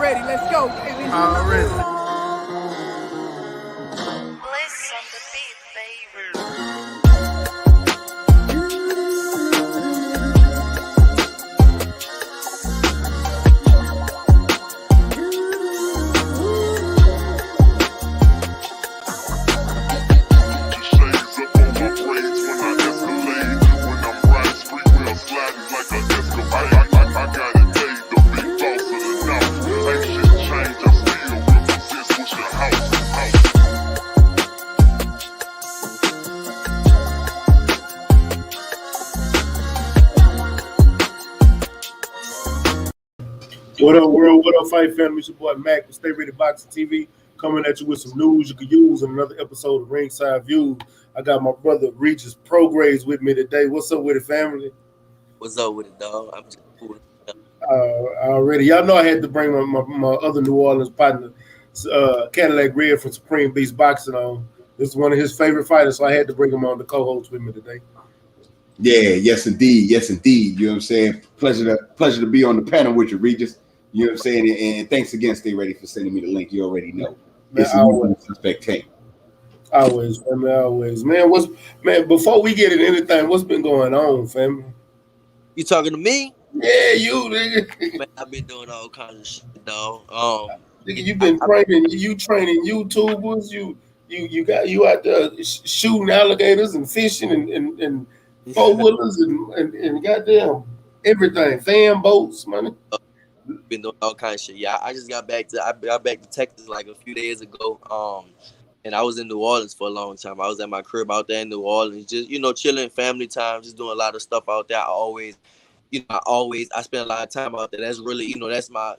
ready. Let's go, baby. Already. What up, world? What up, fight family? It's your boy Mac with StayReadyBoxingTV coming at you with some news you can use in another episode of Ringside Views. I got my brother Regis Prograis with me today. What's up with it, family? What's up with it, dog? I'm just cool. Already, y'all know I had to bring my other New Orleans partner, Cadillac Red from Supreme Beast Boxing on. This is one of his favorite fighters, so I had to bring him on to co-host with me today. Yeah, yes indeed, yes indeed. You know what I'm saying? Pleasure to be on the panel with you, Regis. You know what I'm saying? And thanks again, Stay Ready, for sending me the link. You already know. Man, it's a suspect team. Always, family, always. Man, before we get into anything, what's been going on, family? You talking to me? Yeah, you, nigga. Man, I've been doing all kinds of shit, dog. Nigga, you been training YouTubers, you out there shooting alligators and fishing and four-wheelers and goddamn everything, fan boats, man. Been doing all kinds of shit. Yeah, I just got back to Texas like a few days ago. And I was in New Orleans for a long time. I was at my crib out there in New Orleans, just chilling, family time, just doing a lot of stuff out there. I spend a lot of time out there. That's really, that's my,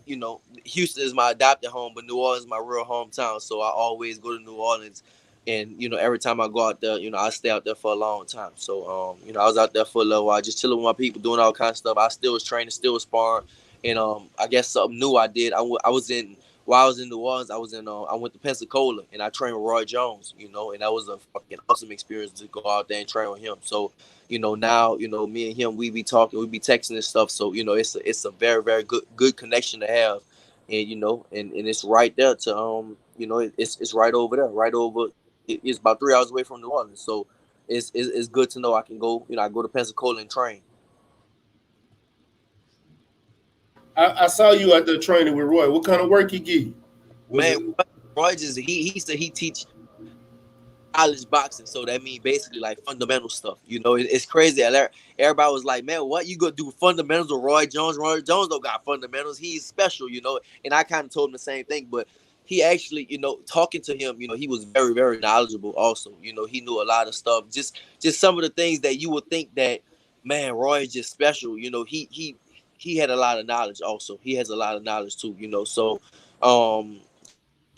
Houston is my adopted home, but New Orleans is my real hometown. So I always go to New Orleans, and every time I go out there, I stay out there for a long time. So I was out there for a little while, just chilling with my people, doing all kinds of stuff. I still was training, still was sparring. And I guess something new I did. While I was in New Orleans, I went to Pensacola and I trained with Roy Jones, and that was a fucking awesome experience to go out there and train with him. So, now, me and him, we be talking, we be texting and stuff. So, it's a very, very good connection to have. And, and it's right there to, it's right over there, it's about 3 hours away from New Orleans. So it's good to know I can go, I go to Pensacola and train. I saw you out there training with Roy. What kind of work he give you? Man, Roy he said he teach college boxing, so that means basically like fundamental stuff. It's crazy. Everybody was like, "Man, what you gonna do fundamentals with Roy Jones? Roy Jones don't got fundamentals. He's special, And I kind of told him the same thing, but he actually, talking to him, he was very, very knowledgeable. Also, he knew a lot of stuff. Just some of the things that you would think that, man, Roy is just special. He had a lot of knowledge. Also, he has a lot of knowledge too. So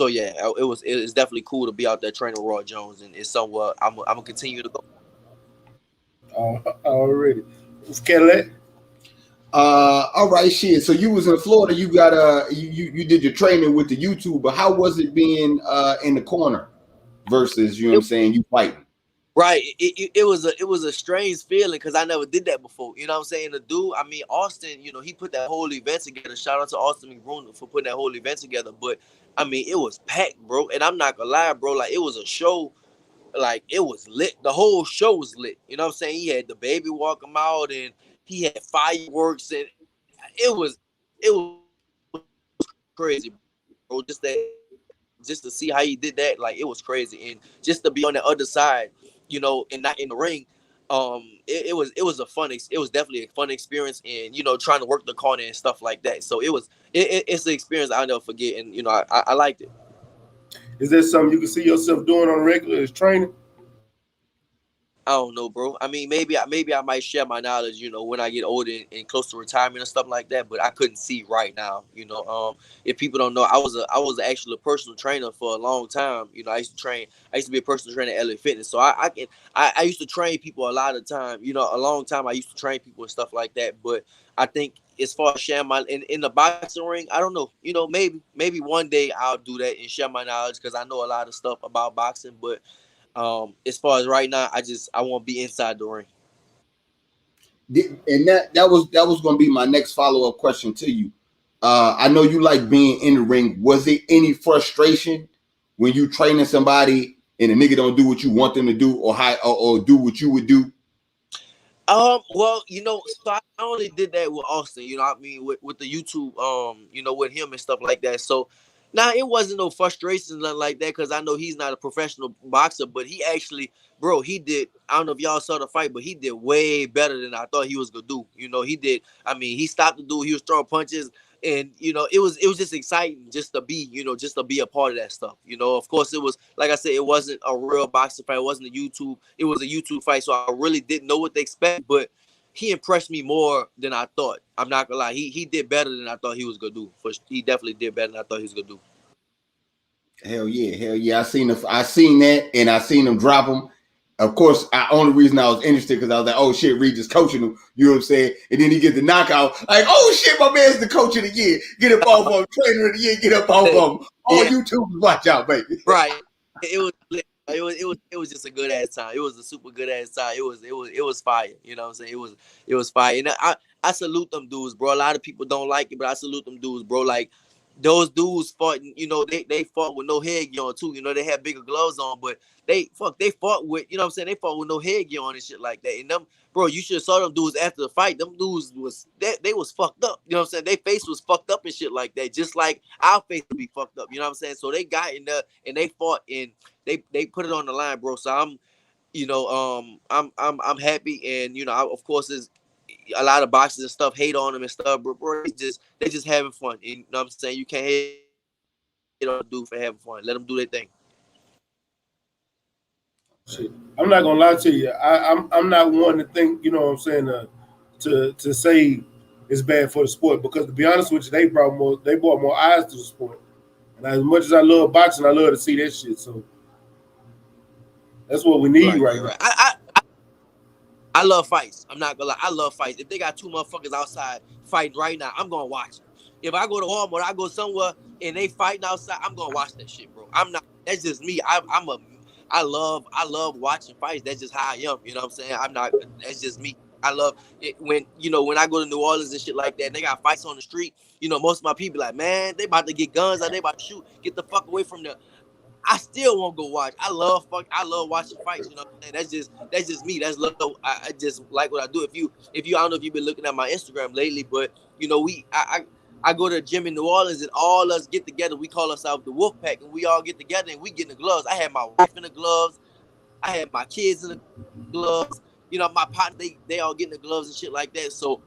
yeah, it's definitely cool to be out there training Roy Jones, and it's somewhat I'm gonna continue to go. Already, Cadillac. All right, shit. So you was in Florida. You got you did your training with the YouTuber. How was it being in the corner versus what I'm saying, you fighting? Right. It was a strange feeling because I never did that before. You know what I'm saying? The dude, Austin, he put that whole event together. Shout out to Austin McBroom for putting that whole event together. But it was packed, bro. And I'm not gonna lie, bro. Like, it was a show. Like, it was lit. The whole show was lit. You know what I'm saying? He had the baby walk him out, and he had fireworks, and it was crazy, bro. Just to see how he did that, like, it was crazy. And just to be on the other side, and not in the ring, it was definitely a fun experience, and trying to work the corner and stuff like that. So it's an experience I'll never forget, and I liked it. Is that something you can see yourself doing on a regular, is training? I don't know, bro. Maybe I might share my knowledge, when I get older and close to retirement and stuff like that. But I couldn't see right now, If people don't know, I was actually a personal trainer for a long time. I used to be a personal trainer at LA Fitness. So I used to train people a lot of time. A long time I used to train people and stuff like that. But I think as far as sharing my in the boxing ring, I don't know. Maybe one day I'll do that and share my knowledge because I know a lot of stuff about boxing, but. As far as right now, I want to be inside the ring. And that was going to be my next follow-up question to you. I know you like being in the ring. Was it any frustration when you training somebody and the nigga don't do what you want them to do, or do what you would do? Well, so I only did that with Austin, what I mean, with the YouTube, with him and stuff like that. So now it wasn't no frustration, nothing like that, because I know he's not a professional boxer, but he actually, bro, he did. I don't know if y'all saw the fight, but he did way better than I thought he was gonna do. He did. I mean, he stopped the dude. He was throwing punches. And it was just exciting just to be, just to be a part of that stuff. Of course, it was, like I said, it wasn't a real boxing fight. It wasn't a YouTube. It was a YouTube fight, so I really didn't know what to expect. But he impressed me more than I thought. I'm not gonna lie. He did better than I thought he was gonna do. He definitely did better than I thought he was gonna do. Hell yeah! I seen that, and I seen him drop him. Of course, only reason I was interested because I was like, oh shit, Regis coaching him. You know what I'm saying? And then he gets the knockout. Like, oh shit, my man's the coach of the year. Get up off of him. Trainer of the year. Get up off of him. All YouTubers, watch out, baby. Right. It was just a good ass time. It was a super good ass time. It was fire. You know what I'm saying? It was fire. And I salute them dudes, bro. A lot of people don't like it, but I salute them dudes, bro. Like, those dudes fought, they fought with no headgear on too. They had bigger gloves on, but they fought with, they fought with no headgear on and shit like that. And them, bro, you should have saw them dudes after the fight. Them dudes they was fucked up. You know what I'm saying? Their face was fucked up and shit like that. Just like our face would be fucked up. You know what I'm saying? So they got in there and they fought and they put it on the line, bro. So I'm happy, and of course is a lot of boxers and stuff hate on them and stuff, but bro, they just having fun. And, you know what I'm saying? You can't hate on a dude for having fun. Let them do their thing. Shit. I'm not gonna lie to you. I'm not one to think, you know what I'm saying, to say it's bad for the sport, because to be honest with you, they brought more eyes to the sport. And as much as I love boxing, I love to see that shit. So that's what we need right now. I love fights. I'm not gonna lie. I love fights. If they got two motherfuckers outside fighting right now, I'm gonna watch it. If I go to Walmart, I go somewhere and they fighting outside, I'm gonna watch that shit, bro. I'm not. That's just me. I love watching fights. That's just how I am. You know what I'm saying? I'm not. That's just me. I love it when I go to New Orleans and shit like that. And they got fights on the street. Most of my people like, man, they about to get guns out. They about to shoot. Get the fuck away from the. I still won't go watch. I love watching fights. You know what I'm saying? That's just me. That's love. I just like what I do. If you, I don't know if you've been looking at my Instagram lately, but I go to a gym in New Orleans and all us get together. We call ourselves the Wolf Pack, and we all get together and we get in the gloves. I had my wife in the gloves. I had my kids in the gloves. My partner, they all get in the gloves and shit like that. So,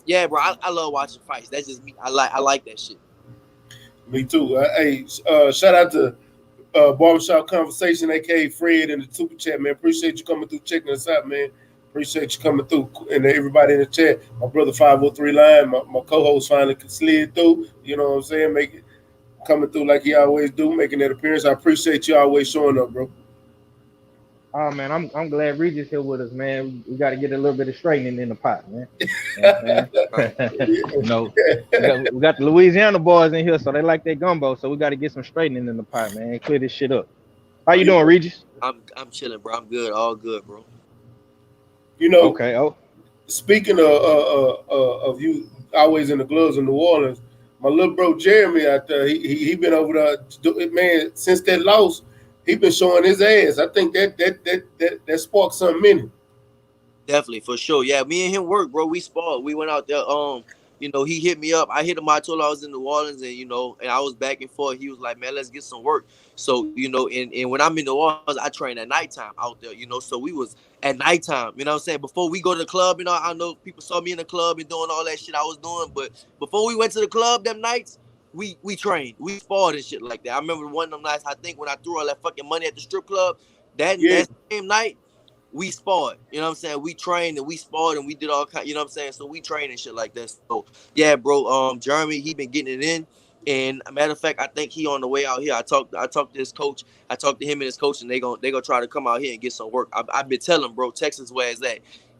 yeah, bro, I love watching fights. That's just me. I like that shit. Me too. Hey, shout out to Barbershop Conversation, aka Fred, in the super chat, man. Appreciate you coming through, checking us out, man. Appreciate you coming through, and everybody in the chat. My brother 503 Line, my co-host finally slid through. You know what I'm saying? Coming through like he always do, making that appearance. I appreciate you always showing up, bro. Oh man, I'm glad Regis here with us, man. We got to get a little bit of straightening in the pot, man. We got the Louisiana boys in here, so they like their gumbo. So we got to get some straightening in the pot, man. Clear this shit up. How you doing, Regis? I'm chilling, bro. I'm good. All good, bro. Okay. Oh, speaking of you always in the gloves in New Orleans, my little bro Jeremy out there, he been over there, man. Since that loss, he been showing his ass. I think that sparked something in him. Definitely, for sure. Yeah, me and him work, bro. We sparred. We went out there. He hit me up. I hit him. I told him I was in New Orleans, and and I was back and forth. He was like, "Man, let's get some work." So and when I'm in New Orleans, I train at nighttime out there. So we was at nighttime. You know what I'm saying? Before we go to the club, I know people saw me in the club and doing all that shit I was doing, but before we went to the club them nights, we trained, we sparred and shit like that. I remember one of them nights, I think when I threw all that fucking money at the strip club, that same night, we sparred. You know what I'm saying? We trained and we sparred and we did all kind, you know what I'm saying? So we trained and shit like that. So yeah, bro, Jeremy, he been getting it in. And a matter of fact, I think he on the way out here. I talked to his coach. I talked to him and his coach, and they gonna try to come out here and get some work. I've been telling him, bro, Texas where it's at.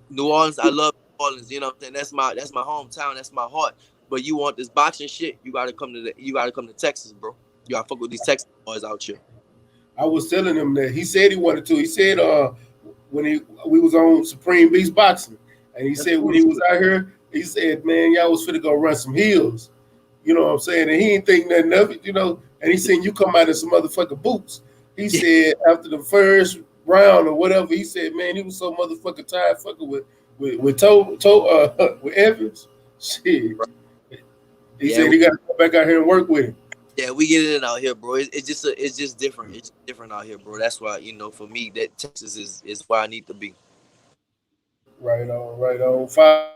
New Orleans, I love New Orleans. You know what I'm saying? That's my hometown. That's my heart. But you want this boxing shit, you gotta come to Texas, bro. You gotta fuck with these Texas boys out here. I was telling him that. He said he wanted to. He said when we was on Supreme Beast Boxing, and he said when he was out here, he said, man, y'all was finna go run some hills. You know what I'm saying? And he ain't think nothing of it, you know. And he seen you come out in some motherfucking boots. He said after the first round or whatever, he said, man, he was so motherfucking tired fucking with with Evans. Shit. He said he got to come back out here and work with him. Yeah, we get it in out here, bro. It's just different. It's different out here, bro. That's why, for me, that Texas is where I need to be. Right on, right on. Five.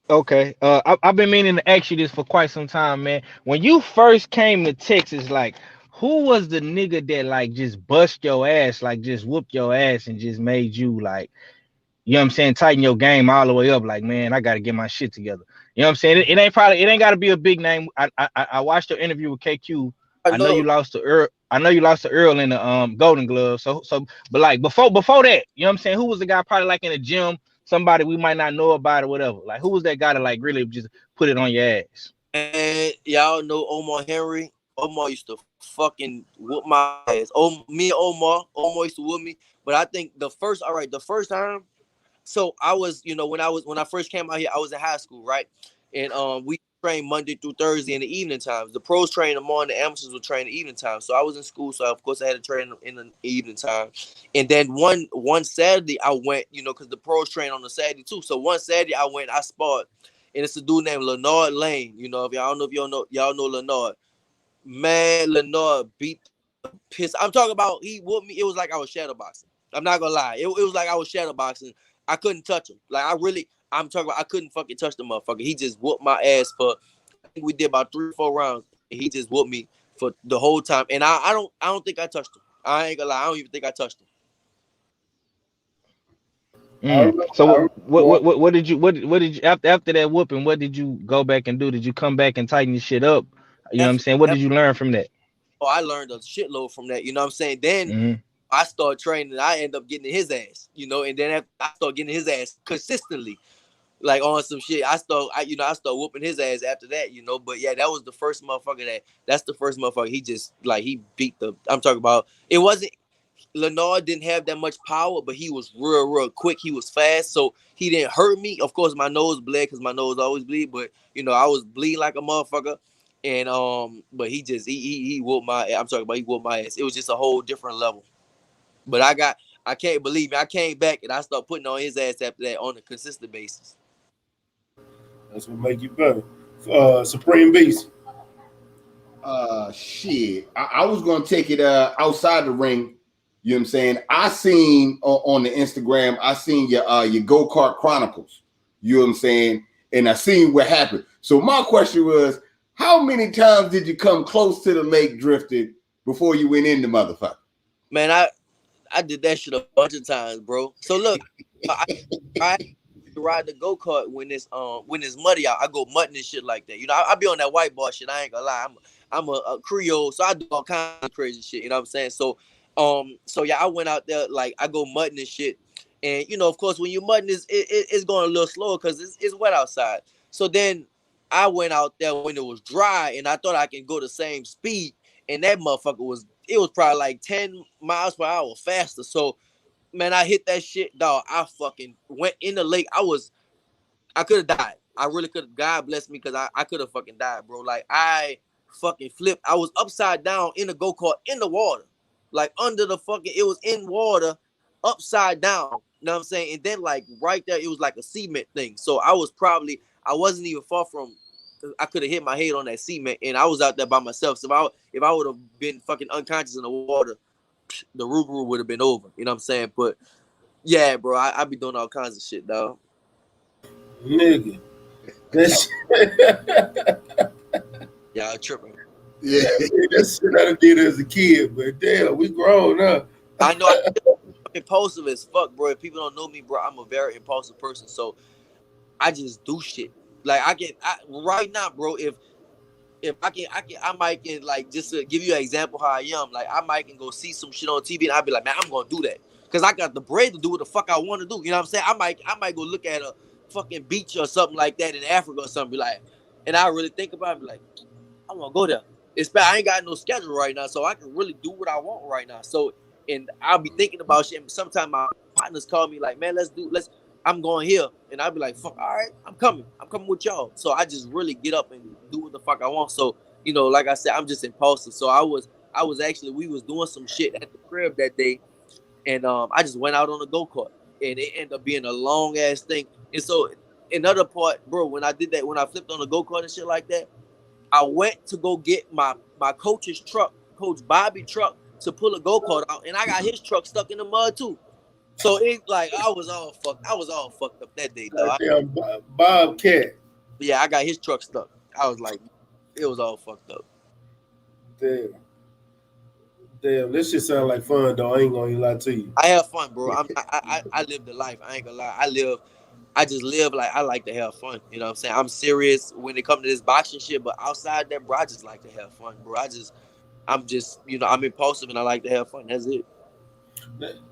Okay. I've been meaning to ask you this for quite some time, man. When you first came to Texas, like, who was the nigga that like just bust your ass, like just whooped your ass and just made you like, you know what I'm saying, tighten your game all the way up? Like, man, I gotta get my shit together. You know what I'm saying? It ain't gotta be a big name. I watched your interview with KQ. I know you lost to Earl. I know you lost to Earl in the Golden Glove. But like before that, you know what I'm saying? Who was the guy probably like in the gym? Somebody we might not know about or whatever. Like, who was that guy to like really just put it on your ass? And y'all know Omar Henry. Omar used to fucking whoop my ass. Me and Omar used to whoop me. But I think the first time. So I was, when I first came out here, I was in high school, right? And we trained Monday through Thursday in the evening times. The pros train in the morning, the amateurs would train in the evening time. So I was in school, so of course I had to train in the evening time. And then one Saturday I went, because the pros train on the Saturday too. So one Saturday I went, I sparred, and it's a dude named Leonard Lane. If y'all know Leonard. Man, Leonard beat the piss. I'm talking about he whooped me. It was like I was shadowboxing. I'm not gonna lie. It was like I was shadowboxing. I couldn't touch him. Like I'm talking about I couldn't fucking touch the motherfucker. He just whooped my ass for, I think we did about 3 or 4 rounds. And he just whooped me for the whole time. And I don't think I touched him. I ain't gonna lie. I don't even think I touched him. So what did you after that whooping? What did you go back and do? Did you come back and tighten your shit up? You know what I'm saying? What did you learn from that? Oh, I learned a shitload from that. You know what I'm saying? Then I started training, and I end up getting his ass. And then after I started getting his ass consistently, like on some shit. I started whooping his ass after that. But yeah, that was the first motherfucker. That's the first motherfucker. He just he beat the. I'm talking about. It wasn't. Leonard didn't have that much power, but he was real quick. He was fast, so he didn't hurt me. Of course, my nose bled because my nose always bleed, but I was bleeding like a motherfucker. And but he just he whooped my. I'm talking about he whooped my ass. It was just a whole different level. But I can't believe me. I came back and I started putting on his ass after that on a consistent basis. That's what make you better. Supreme Beast. Shit. I was gonna take it outside the ring. You know what I'm saying? I seen on the Instagram, I seen your go-kart chronicles. You know what I'm saying? And I seen what happened. So my question was, how many times did you come close to the lake drifted before you went in the motherfucker? Man, I did that shit a bunch of times, bro. So look, I ride the go-kart when it's muddy out. I go mudding and shit like that. I be on that white bar shit. I ain't gonna lie. I'm a Creole, so I do all kinds of crazy shit. You know what I'm saying? So yeah, I went out there, like I go mudding and shit. And of course when you mudding it's going a little slower because it's wet outside. So then I went out there when it was dry and I thought I can go the same speed. And that motherfucker was probably like 10 miles per hour faster. So man, I hit that shit, dog. I fucking went in the lake. I could have died. I really could have. God bless me, because I could have fucking died, bro. Like I fucking flipped. I was upside down in the go-kart in the water. Like under the fucking, it was in water, upside down. You know what I'm saying? And then like right there, it was like a cement thing. So I wasn't even far from, I could have hit my head on that cement, and I was out there by myself. So if I would have been fucking unconscious in the water, the Ruguru would have been over. You know what I'm saying? But yeah, bro, I be doing all kinds of shit, dog. Nigga. Y'all tripping. Yeah, that's shit I did as a kid, but damn, we grown up. I know I'm impulsive as fuck, bro. If people don't know me, bro, I'm a very impulsive person. So I just do shit. Like right now, bro, if I might can, like, just to give you an example how I am, like I might can go see some shit on TV and I'll be like, man, I'm gonna do that. Cause I got the bread to do what the fuck I want to do. You know what I'm saying? I might go look at a fucking beach or something like that in Africa or something, be like, and I really think about it, be like, I wanna go there. I ain't got no schedule right now, so I can really do what I want right now. So, and I'll be thinking about shit. And sometimes my partners call me like, man, I'm going here, and I'd be like, fuck, all right, I'm coming with y'all. So I just really get up and do what the fuck I want. So like I said, I'm just impulsive. So I was actually, we was doing some shit at the crib that day, and I just went out on a go-kart, and it ended up being a long ass thing. And so another part, bro, when I did that, when I flipped on the go-kart and shit like that, I went to go get my coach's truck, Coach Bobby truck, to pull a go-kart out, and I got his truck stuck in the mud too. So it like I was all fucked up that day, dog. Goddamn Bobcat. Yeah, I got his truck stuck. I was like, it was all fucked up. Damn, this shit sound like fun though. I ain't gonna lie to you. I have fun, bro. I live the life. I ain't gonna lie. I just live like I like to have fun. You know what I'm saying? I'm serious when it comes to this boxing shit, but outside that, bro, I just like to have fun, bro. I'm just, I'm impulsive and I like to have fun. That's it.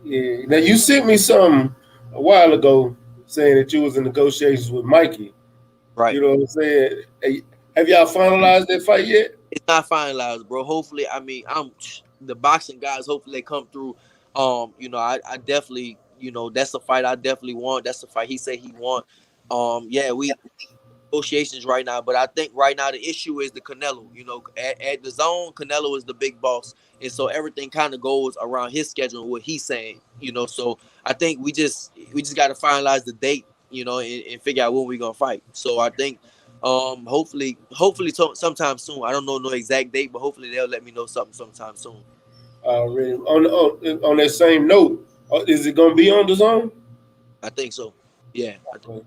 Yeah. Now you sent me something a while ago saying that you was in negotiations with Mikey. Right. You know what I'm saying? Hey, have y'all finalized that fight yet? It's not finalized, bro. Hopefully, I'm the boxing guys. Hopefully, they come through. I definitely, that's a fight I definitely want. That's a fight he said he want. Yeah, we negotiations right now, but I think right now the issue is the Canelo. At the zone, Canelo is the big boss, and so everything kind of goes around his schedule and what he's saying. So I think we just got to finalize the date, and figure out when we're gonna fight. So I think, hopefully sometime soon. I don't know no exact date, but hopefully they'll let me know something sometime soon. Really. On that same note, is it gonna be on the zone? I think so. Yeah. I think.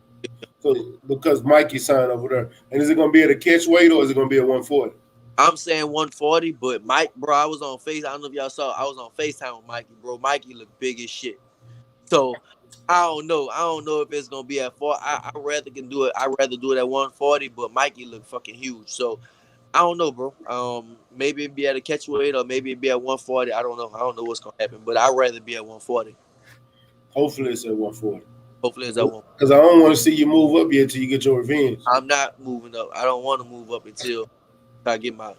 So because Mikey signed over there, and is it gonna be at a catch weight or is it gonna be at 140? I'm saying 140, but Mike, bro, I was on I don't know if y'all saw. I was on FaceTime with Mikey, bro. Mikey looked big as shit. So I don't know. I don't know if it's gonna be at 4. I rather do it at 140, but Mikey looked fucking huge. So I don't know, bro. Maybe it'd be at a catch weight or maybe it'd be at 140. I don't know. I don't know what's gonna happen, but I'd rather be at 140. Hopefully it's at 140. Hopefully it's at 140. Because I don't want to see you move up yet until you get your revenge. I'm not moving up. I don't want to move up until I get my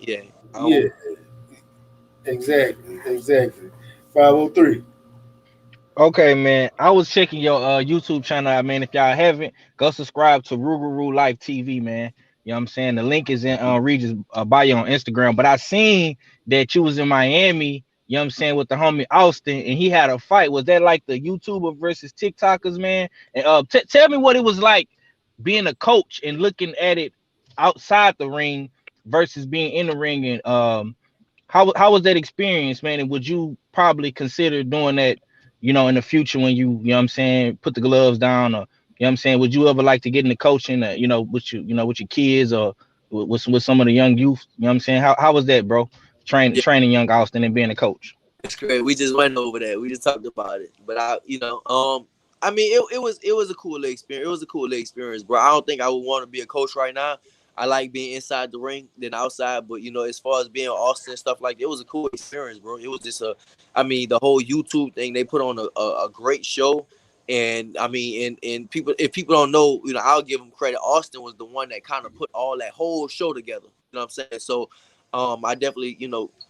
Exactly. 503. Okay, man. I was checking your YouTube channel out, man. If y'all haven't, go subscribe to Rougarou Life TV, man. You know what I'm saying? The link is in Regis bio on Instagram. But I seen that you was in Miami, you know what I'm saying, with the homie Austin, and he had a fight. Was that like the YouTuber versus TikTokers, man? And tell me what it was like being a coach and looking at it outside the ring versus being in the ring. And how was that experience, man? And would you probably consider doing that, in the future when you know what I'm saying, put the gloves down, or you know what I'm saying, would you ever like to get into coaching, with with your kids or with some of the young youth? You know what I'm saying? How was that, bro? Training young Austin and being a coach. It's great. We just went over that. We just talked about it. But it was a cool experience. It was a cool experience, bro. I don't think I would want to be a coach right now. I like being inside the ring than outside. But as far as being Austin and stuff like that, it was a cool experience, bro. It was just the whole YouTube thing, they put on a great show. And and people, if people don't know, I'll give them credit. Austin was the one that kind of put all that whole show together. You know what I'm saying? So I definitely,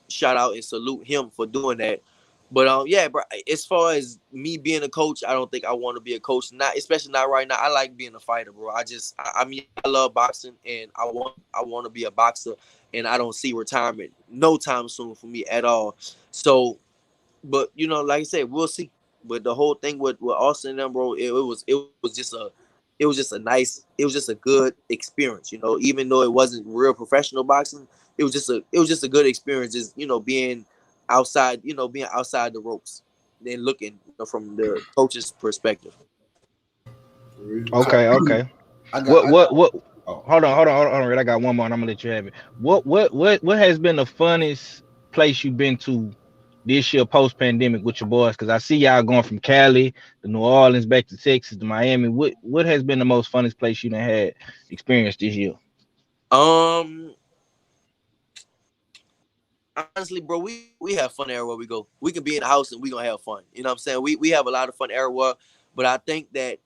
shout out and salute him for doing that. But yeah, bro, as far as me being a coach, I don't think I want to be a coach. Especially not right now. I like being a fighter, bro. I love boxing, and I want to be a boxer, and I don't see retirement no time soon for me at all. So, but like I said, we'll see. But the whole thing with Austin and them, bro, it was just a good experience. Even though it wasn't real professional boxing, it was just a good experience. Just being outside, being outside the ropes, then looking from the coach's perspective. Okay. What? Oh. Hold on, Red. I got one more, and I'm gonna let you have it. What has been the funnest place you've been to this year post pandemic with your boys? Because I see y'all going from Cali to New Orleans, back to Texas to Miami. What has been the most funnest place you done had experienced this year? Honestly, bro, we have fun everywhere we go. We can be in the house and we gonna have fun. You know what I'm saying? We have a lot of fun everywhere. But I think that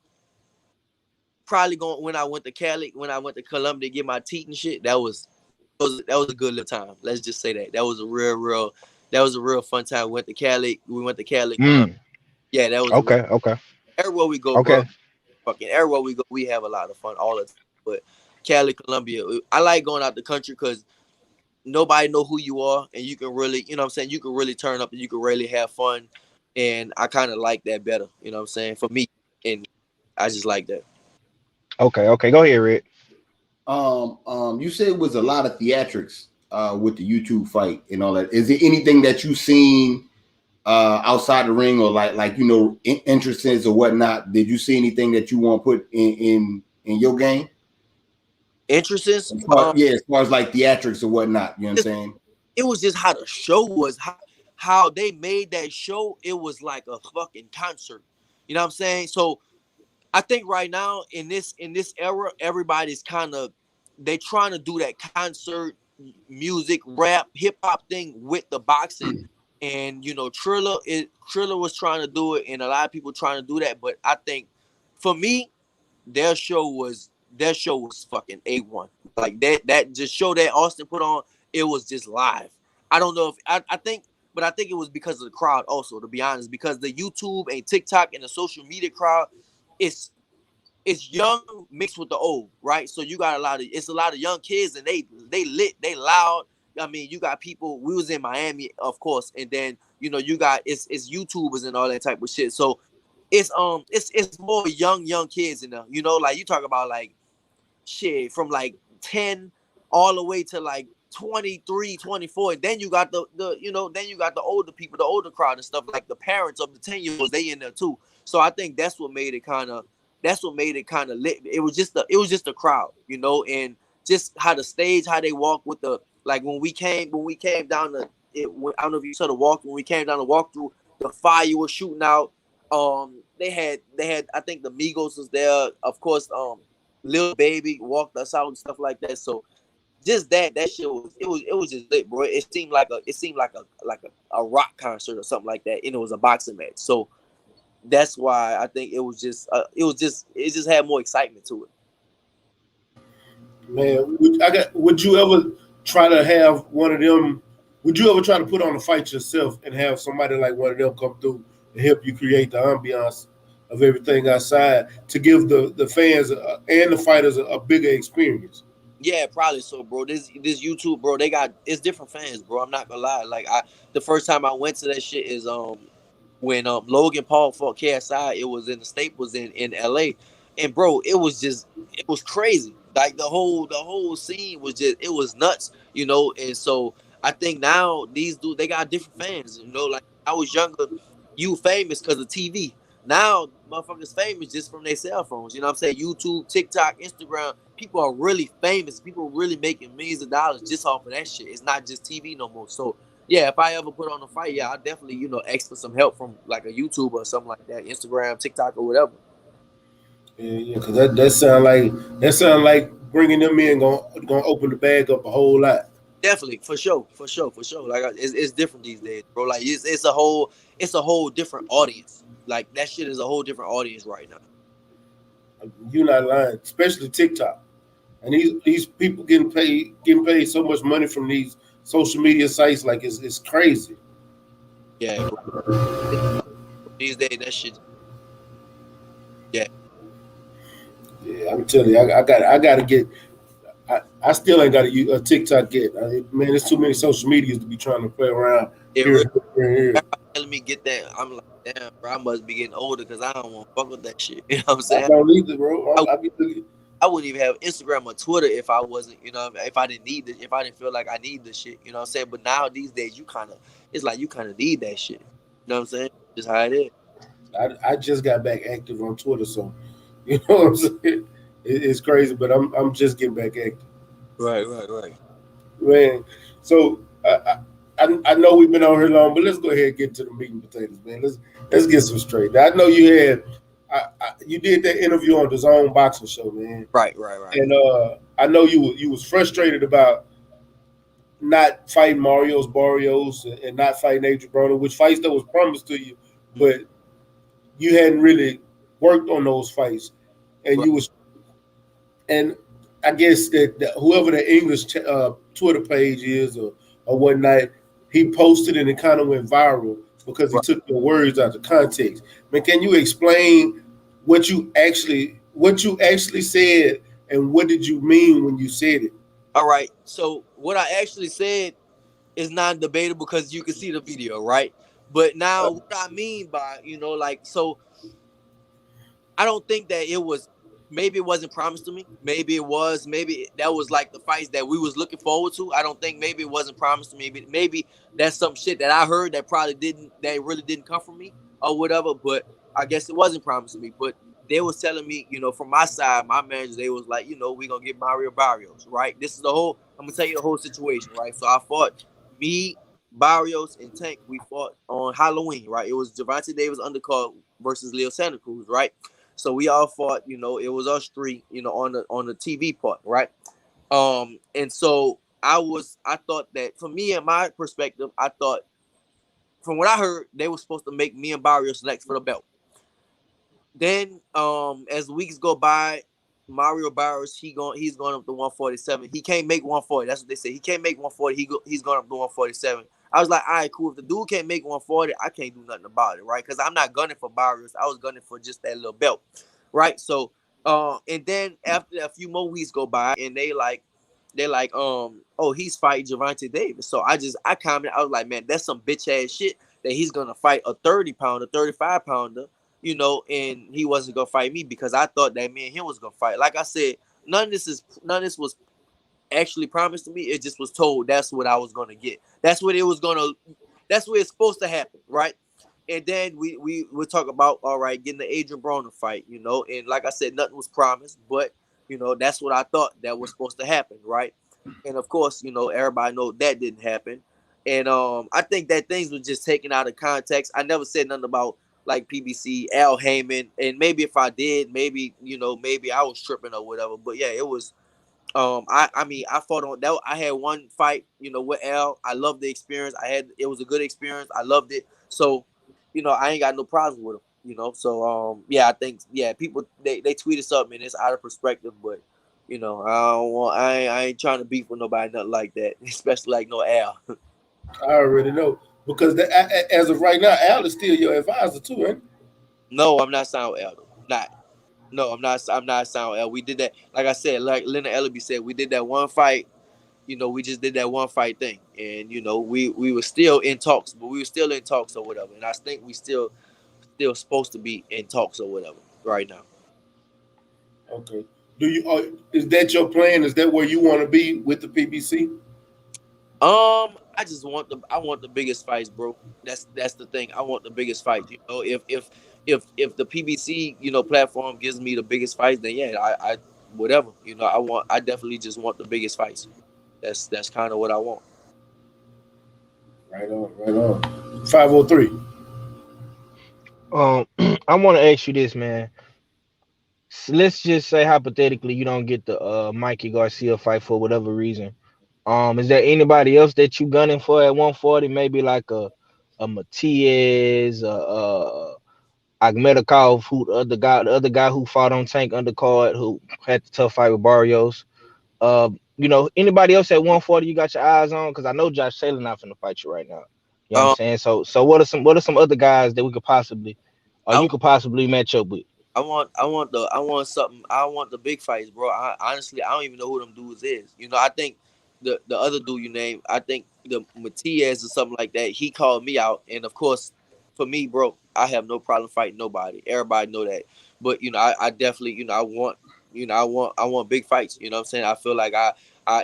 probably when I went to Cali, when I went to Colombia to get my teeth and shit, that was a good little time. Let's just say that was a real fun time. We went to Cali, Colombia. Yeah, that was okay. everywhere we go, okay. bro. fucking everywhere we go, we have a lot of fun all the time. But Cali, Colombia, I like going out the country because nobody know who you are, and you can really, you know what I'm saying, you can really turn up and you can really have fun. And I kind of like that better, you know what I'm saying, for me. And I just like that. Okay, go ahead, Red. You said it was a lot of theatrics with the YouTube fight and all that. Is there anything that you seen outside the ring, or like you know, entrances or whatnot? Did you see anything that you want to put in your game? Entrances, As far as like theatrics or whatnot, you know what I'm saying? it was just how the show was, how they made that show. It was like a fucking concert. You know what I'm saying? So I think right now in this era, everybody's kind of, they trying to do that concert music, rap, hip hop thing with the boxing. And you know, Triller was trying to do it, and a lot of people trying to do that. But I think for me, their show was fucking A1. Like that just show that Austin put on, it was just live. I don't know if I think, but I think it was because of the crowd also, to be honest, because the YouTube and TikTok and the social media crowd, it's young mixed with the old, right? So you got a lot of young kids, and they lit, they loud. I mean, you got people. We was in Miami, of course, and then you know you got it's YouTubers and all that type of shit. So it's more young kids in there. You know, like you talk about like shit from like 10 all the way to like 23, 24. And then you got the then you got the older people, the older crowd and stuff, like the parents of the 10-year-olds, they in there too. So I think that's what made it kind of lit. It was just the crowd, you know, and just how the stage, how they walk with the, like when we came down the, I don't know if you saw the walk, when we came down the walkthrough, the fire was shooting out. They had I think the Migos was there, of course. Lil Baby walked us out and stuff like that. So just that shit was, it was just lit, bro. It seemed like a rock concert or something like that, and it was a boxing match. So that's why I think it just had more excitement to it. Man, would you ever try to have one of them? Would you ever try to put on a fight yourself and have somebody like one of them come through and help you create the ambiance of everything outside to give the fans and the fighters a bigger experience? Yeah, probably so, bro. This YouTube, bro, it's different fans, bro. I'm not gonna lie. Like the first time I went to that shit is when Logan Paul fought KSI. It was in the Staples in LA, and bro, it was crazy. Like the whole scene was it was nuts, you know. And so I think now these dudes, they got different fans, you know. Like I was younger, you famous because of TV. Now motherfuckers famous just from their cell phones. You know what I'm saying? YouTube, TikTok, Instagram. People are really famous. People really making millions of dollars just off of that shit. It's not just TV no more. So yeah, if I ever put on a fight, yeah, I definitely, you know, ask for some help from like a YouTuber or something like that, Instagram, TikTok, or whatever. Yeah, because that sound like bringing them in gonna open the bag up a whole lot. Definitely, for sure. Like it's different these days, bro. Like it's a whole different audience. Like that shit is a whole different audience right now. You're not lying, especially TikTok. And these people getting paid so much money from these social media sites, like it's crazy. Yeah, bro. These days that shit. Yeah. Yeah, I'm telling you, I got to get. I still ain't got a TikTok yet. Man, there's too many social medias to be trying to play around here. Telling me get that, I'm like, damn, bro, I must be getting older because I don't want to fuck with that shit. You know what I'm saying? I don't either, bro. I wouldn't even have Instagram or Twitter if I wasn't, you know, if I didn't need it, if I didn't feel like I need the shit, you know what I'm saying? But now these days, it's like you kind of need that shit. You know what I'm saying? Just how it is. I just got back active on Twitter, so you know what I'm saying? It's crazy, but I'm just getting back active. Right. Man, so I know we've been on here long, but let's go ahead and get to the meat and potatoes, man. Let's get some straight. Now, I know you had you did that interview on the Zone Boxing Show, man. Right. And I know you was frustrated about not fighting Marios Barrios and not fighting Adrian Broner, which fights that was promised to you, but you hadn't really worked on those fights, and right. you was, and I guess that whoever the English Twitter page is or whatnot, he posted and it kind of went viral because he took the words out of context. Man, can you explain what you actually said, and what did you mean when you said it? All right. So what I actually said is non-debatable because you can see the video, right? But now what I mean by, like, so I don't think that it was. Maybe it wasn't promised to me. Maybe it was. Maybe that was like the fights that we was looking forward to. I don't think maybe it wasn't promised to me. Maybe that's some shit that I heard that probably didn't. That really didn't come from me or whatever. But I guess it wasn't promised to me. But they was telling me, from my side, my managers, they was like, we gonna get Mario Barrios, right? This is the whole. I'm gonna tell you the whole situation, right? So I fought me, Barrios, and Tank. We fought on Halloween, right? It was Javante Davis undercard versus Leo Santa Cruz, right? So we all fought, it was us three, on the TV part, right? And so I thought that from me and my perspective, I thought from what I heard, they were supposed to make me and Barrios next for the belt. Then, as weeks go by, Mario Barrios he's going up to 147. He can't make 140. That's what they say. He can't make 140. He's going up to 147. I was like, all right, cool. If the dude can't make 140, I can't do nothing about it, right? Because I'm not gunning for Barrios. I was gunning for just that little belt, right? So, and then after a few more weeks go by, and they're like, oh, he's fighting Javante Davis. So I commented, I was like, man, that's some bitch ass shit that he's gonna fight a 30-pounder, 35-pounder, and he wasn't gonna fight me because I thought that me and him was gonna fight. Like I said, none of this was actually promised to me. It just was told that's what I was gonna get. That's what it's supposed to happen, right? And then we talk about, all right, getting the Adrian Broner fight, and like I said, nothing was promised, but that's what I thought that was supposed to happen, right? And of course, everybody know that didn't happen. And I think that things were just taken out of context. I never said nothing about like PBC, Al Heyman, and maybe if I did, maybe maybe I was tripping or whatever. But yeah, it was. I mean, I fought on that. I had one fight, with Al. I loved the experience. It was a good experience. I loved it. So, I ain't got no problems with him. So yeah, I think people they tweeted something and it's out of perspective, but I ain't trying to beef with nobody, nothing like that, especially like no Al. I already know because as of right now, Al is still your advisor too, right? No, I'm not signed with Al. Not. No, I'm not. I'm not signed with Al. We did that. Like I said, like Leonard Ellaby said, we did that one fight. We just did that one fight thing, and we were still in talks, but we were still in talks or whatever. And I think we still supposed to be in talks or whatever right now. Okay. Do you? Is that your plan? Is that where you want to be with the PBC? I want the biggest fights, bro. That's the thing. I want the biggest fights. If the PBC platform gives me the biggest fights, then yeah, I whatever. I definitely just want the biggest fights. That's kind of what I want. Right on, right on. 503. I want to ask you this, man. Let's just say hypothetically you don't get the Mikey Garcia fight for whatever reason. Is there anybody else that you gunning for at 140? Maybe like a Matias, Akhmedakov, who the other guy who fought on Tank undercard, who had the tough fight with Barrios. Anybody else at 140 you got your eyes on? Because I know Josh Taylor not finna fight you right now. You know what I'm Um, saying? So what are some other guys that we could possibly or I you could possibly match up with? I want something. I want the big fights, bro. Honestly, I don't even know who them dudes is. I think the other dude you named, I think the Matias or something like that. He called me out, and of course, for me, bro, I have no problem fighting nobody. Everybody know that. But I definitely, I want big fights. You know what I'm saying? I feel like I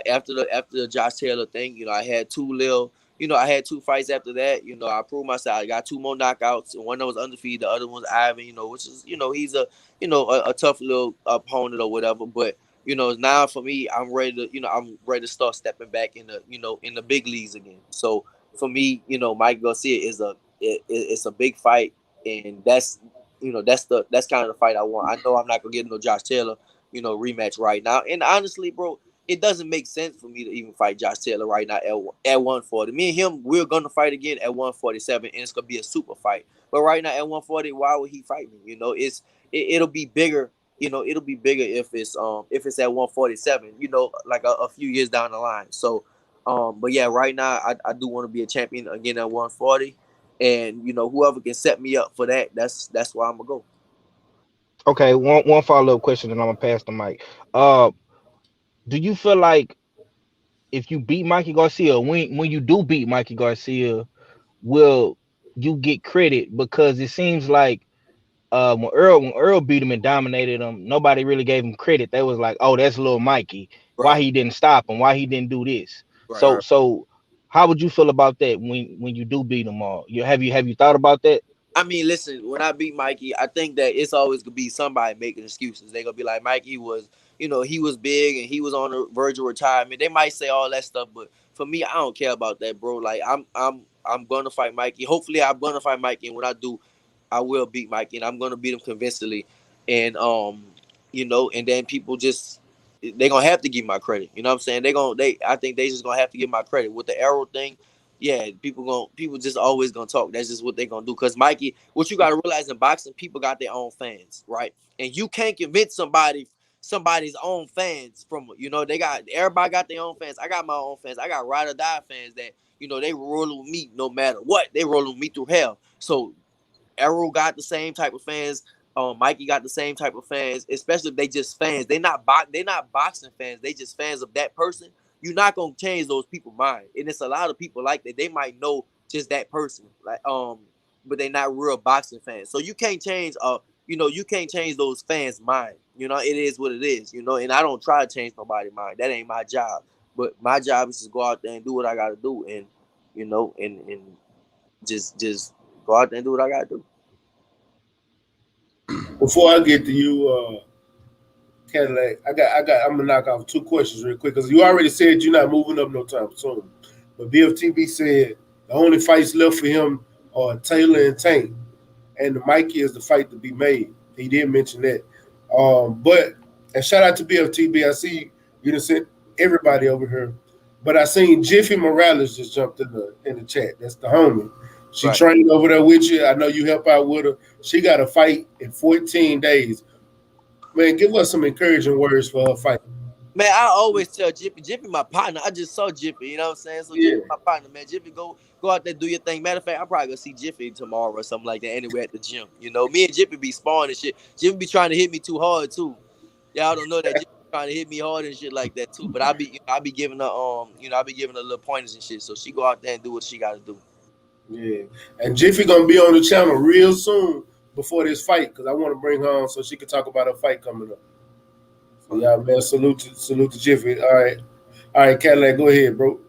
after the Josh Taylor thing, I had two little. I had two fights after that. I proved myself. I got two more knockouts. And one that was undefeated. The other one's Ivan. Which is he's a tough little opponent or whatever. But now for me, I'm ready to start stepping back in the big leagues again. So for me, Mike Garcia it's a big fight, and that's kind of the fight I want. I know I'm not gonna get no Josh Taylor rematch right now. And honestly, bro, it doesn't make sense for me to even fight Josh Taylor right now at 140. Me and him, we're gonna fight again at 147, and it's gonna be a super fight. But right now at 140, why would he fight me? It'll be bigger. It'll be bigger if it's at 147. Like a few years down the line. So, but yeah, right now I do want to be a champion again at 140, and whoever can set me up for that, that's where I'm gonna go. Okay, one follow up question, and I'm gonna pass the mic. Uh, do you feel like if you beat Mikey Garcia, when you do beat Mikey Garcia, will you get credit? Because it seems like when Earl beat him and dominated him, nobody really gave him credit. They was like, "Oh, that's little Mikey. Why Right, he didn't stop him? Why he didn't do this?" right, So right. so how would you feel about that when you do beat them all? Have you thought about that? I mean, listen, when I beat Mikey, I think that it's always gonna be somebody making excuses. They gonna be like, Mikey was, he was big and he was on the verge of retirement. They might say all that stuff, but for me, I don't care about that, bro. Like I'm gonna fight Mikey. Hopefully, I'm gonna fight Mikey, and when I do, I will beat Mikey, and I'm gonna beat him convincingly. And and then people just they gonna have to give my credit. You know what I'm saying? I think they just gonna have to give my credit with the arrow thing. Yeah, people just always gonna talk. That's just what they gonna do. Cause Mikey, what you gotta realize in boxing, people got their own fans, right? And you can't convince somebody's own fans from they got everybody got their own fans. I got my own fans. I got ride or die fans that they roll with me no matter what. They roll with me through hell. So Errol got the same type of fans. Mikey got the same type of fans, especially if they just fans. They not boxing fans. They just fans of that person. You're not gonna change those people's mind, and it's a lot of people like that. They might know just that person, but they not real boxing fans. So you can't change. You can't change those fans' mind. It is what it is. And I don't try to change nobody's mind. That ain't my job. But my job is to go out there and do what I gotta do, and and just go out there and do what I gotta do. Before I get to you, Cadillac, I'm gonna knock off two questions real quick because you already said you're not moving up no time soon. But BFTB said the only fights left for him are Taylor and Tank, and the Mikey is the fight to be made. He did mention that. But and shout out to BFTB. I see you done sent everybody over here. But I seen Jiffy Morales just jumped in the chat. That's the homie. She Right. trained over there with you. I know you help out with her. She got a fight in 14 days. Man, give us some encouraging words for her fight. Man, I always tell Jiffy my partner. I just saw Jiffy, you know what I'm saying? So Yeah. Jiffy my partner, man. Jiffy go out there, do your thing. Matter of fact, I'm probably gonna see Jiffy tomorrow or something like that anyway at the gym. Me and Jiffy be sparring and shit. Jiffy be trying to hit me too hard too. Y'all don't know that Jiffy trying to hit me hard and shit like that too. But I be giving her I be giving her little pointers and shit. So she go out there and do what she gotta do. Yeah. And Jiffy gonna be on the channel real soon before this fight because I want to bring her on so she can talk about her fight coming up. So yeah, man, salute to Jiffy. All right, Cadillac, go ahead, bro.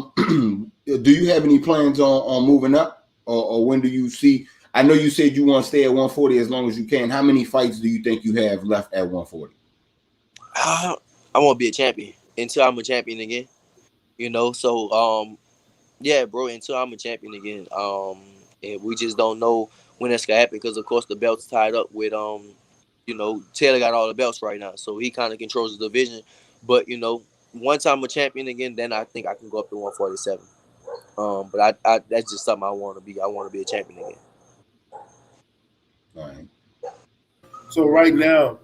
Do you have any plans on moving up, or when do you see? I know you said you want to stay at 140 as long as you can. How many fights do you think you have left at 140? I want to be a champion until I'm a champion again. So yeah, bro. Until I'm a champion again. And we just don't know when that's gonna happen because, of course, the belt's tied up with Taylor got all the belts right now, so he kind of controls the division. But once I'm a champion again, then I think I can go up to 147. But I that's just something I want to be. I want to be a champion again. All right. So right now,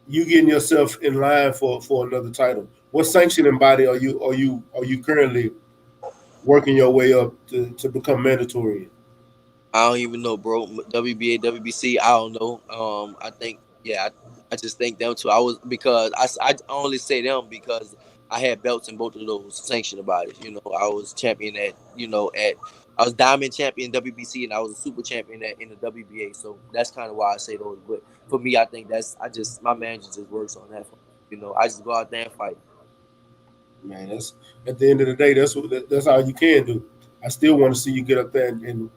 you getting yourself in line for another title. What sanctioning body are you currently working your way up to become mandatory? I don't even know, bro. WBA, WBC, I don't know. I think, yeah, I just think them two. I was because I only say them because I had belts in both of those sanctioned bodies. I was champion I was diamond champion WBC and I was a super champion in the WBA. So that's kind of why I say those. But for me, I think my manager just works on that. I just go out there and fight. Man, that's at the end of the day, that's all you can do. I still want to see you get up there and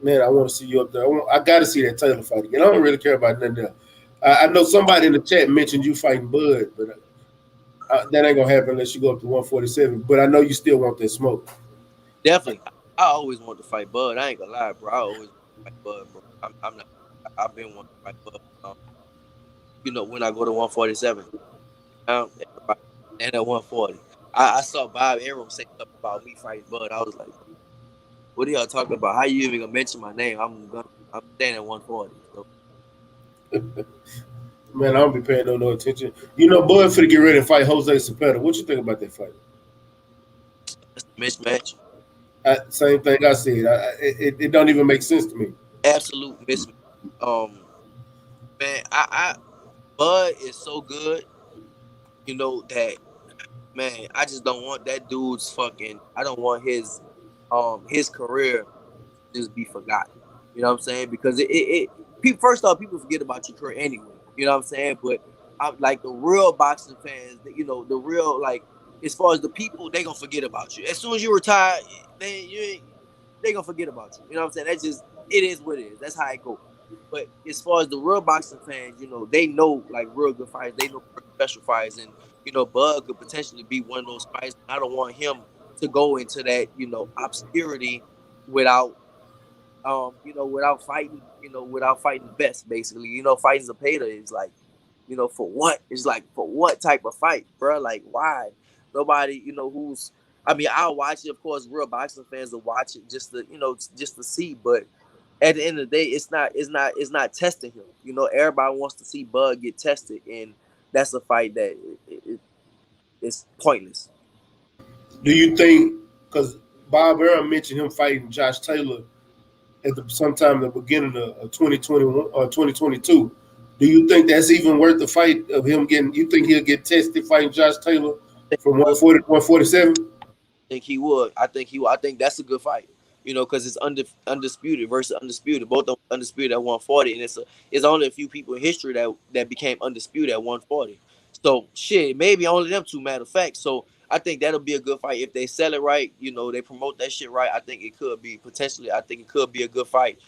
man, I want to see you up there. I got to see that Taylor fight again. I don't really care about nothing else. I know somebody in the chat mentioned you fighting Bud, but that ain't gonna happen unless you go up to 147. But I know you still want that smoke. Definitely, I always want to fight Bud. I ain't gonna lie, bro. I always want to fight Bud, bro. I'm not. I've been wanting to fight Bud. When I go to 147, everybody and at 140. I saw Bob Arum say something about me fighting Bud. I was like, what are y'all talking about? How you even gonna mention my name? I'm staying at 140. So Man, I don't be paying no attention. Bud for to get ready to fight Jose Cepeda. What you think about that fight? that's a mismatch. Same thing I said. It don't even make sense to me. Absolute mismatch. Man, I Bud is so good, that man, I just don't want that dude's fucking. I don't want his career just be forgotten. You know what I'm saying? Because first off, people forget about your career anyway. You know what I'm saying? But I like the real boxing fans, the real like as far as the people, they gonna forget about you. As soon as you retire, they gonna forget about you. You know what I'm saying? That's just it is what it is. That's how it goes. But as far as the real boxing fans, they know like real good fights. They know real special fights, and Bud could potentially be one of those fights. I don't want him to go into that obscurity without without fighting the best, basically. Fighting Zapata is like, for what? It's like, for what type of fight, bro? Like, why? Nobody, I mean, I'll watch it. Of course, real boxing fans will watch it just to see. But at the end of the day, it's not testing him. Everybody wants to see Bud get tested, and that's a fight that it's pointless. Do you think, because Bob Arum mentioned him fighting Josh Taylor at sometime in the beginning of 2021 or 2022, do you think that's even worth the fight of him getting? You think he'll get tested fighting Josh Taylor from 140 to 147? Think he would. I think he would. I think that's a good fight. Because it's undisputed versus undisputed. Both of them undisputed at 140, and it's only a few people in history that became undisputed at 140. So shit, maybe only them two. Matter of fact, so I think that'll be a good fight if they sell it right. They promote that shit right. I think it could be potentially. I think it could be a good fight.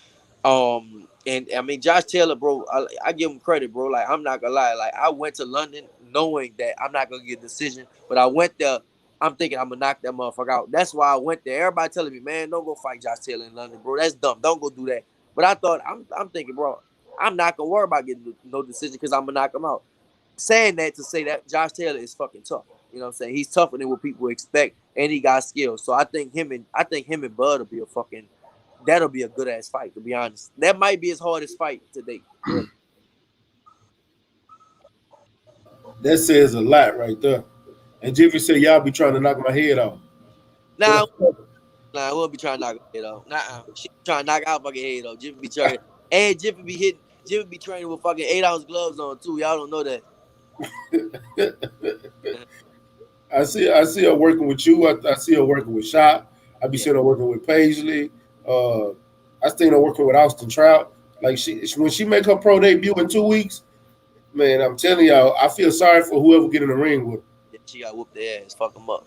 And I mean, Josh Taylor, bro, I give him credit, bro. Like, I'm not gonna lie. Like, I went to London knowing that I'm not gonna get a decision, but I went there. I'm thinking I'm gonna knock that motherfucker out. That's why I went there. Everybody telling me, man, don't go fight Josh Taylor in London, bro. That's dumb. Don't go do that. But I thought I'm thinking, bro, I'm not gonna worry about getting no decision because I'm gonna knock him out. Saying that to say that Josh Taylor is fucking tough. You know what I'm saying? He's tougher than what people expect, and he got skills. So I think him and Bud will be that'll be a good ass fight, to be honest. That might be his hardest fight to date. Really. That says a lot right there. And Jeffrey said, y'all be trying to knock my head off. Nah, we'll be trying to knock her head off. Nah, she trying to knock out fucking head off. Jiffy be trying. And Jiffy be training with fucking 8 ounce gloves on too. Y'all don't know that. I see her working with you. I see her working with Shop. I be Yeah. seeing her working with Paisley. I seen her working with Austin Trout. Like when she make her pro debut in 2 weeks, man, I'm telling y'all, I feel sorry for whoever get in the ring with Yeah, she got whooped their ass. Fuck them up.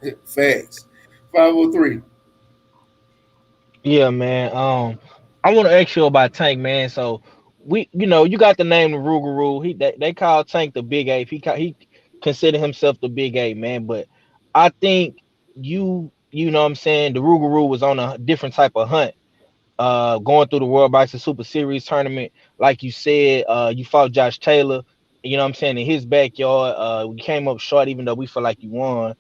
her. Facts. 503. Yeah, man. I want to ask you about Tank, man. So you got the name the Rougarou. They call Tank the Big Ape. He consider himself the Big Ape, man. But I think you know what I'm saying, the Rougarou was on a different type of hunt. Going through the World Boxing Super Series tournament, like you said, you fought Josh Taylor. You know what I'm saying, in his backyard. We came up short, even though we feel like you won.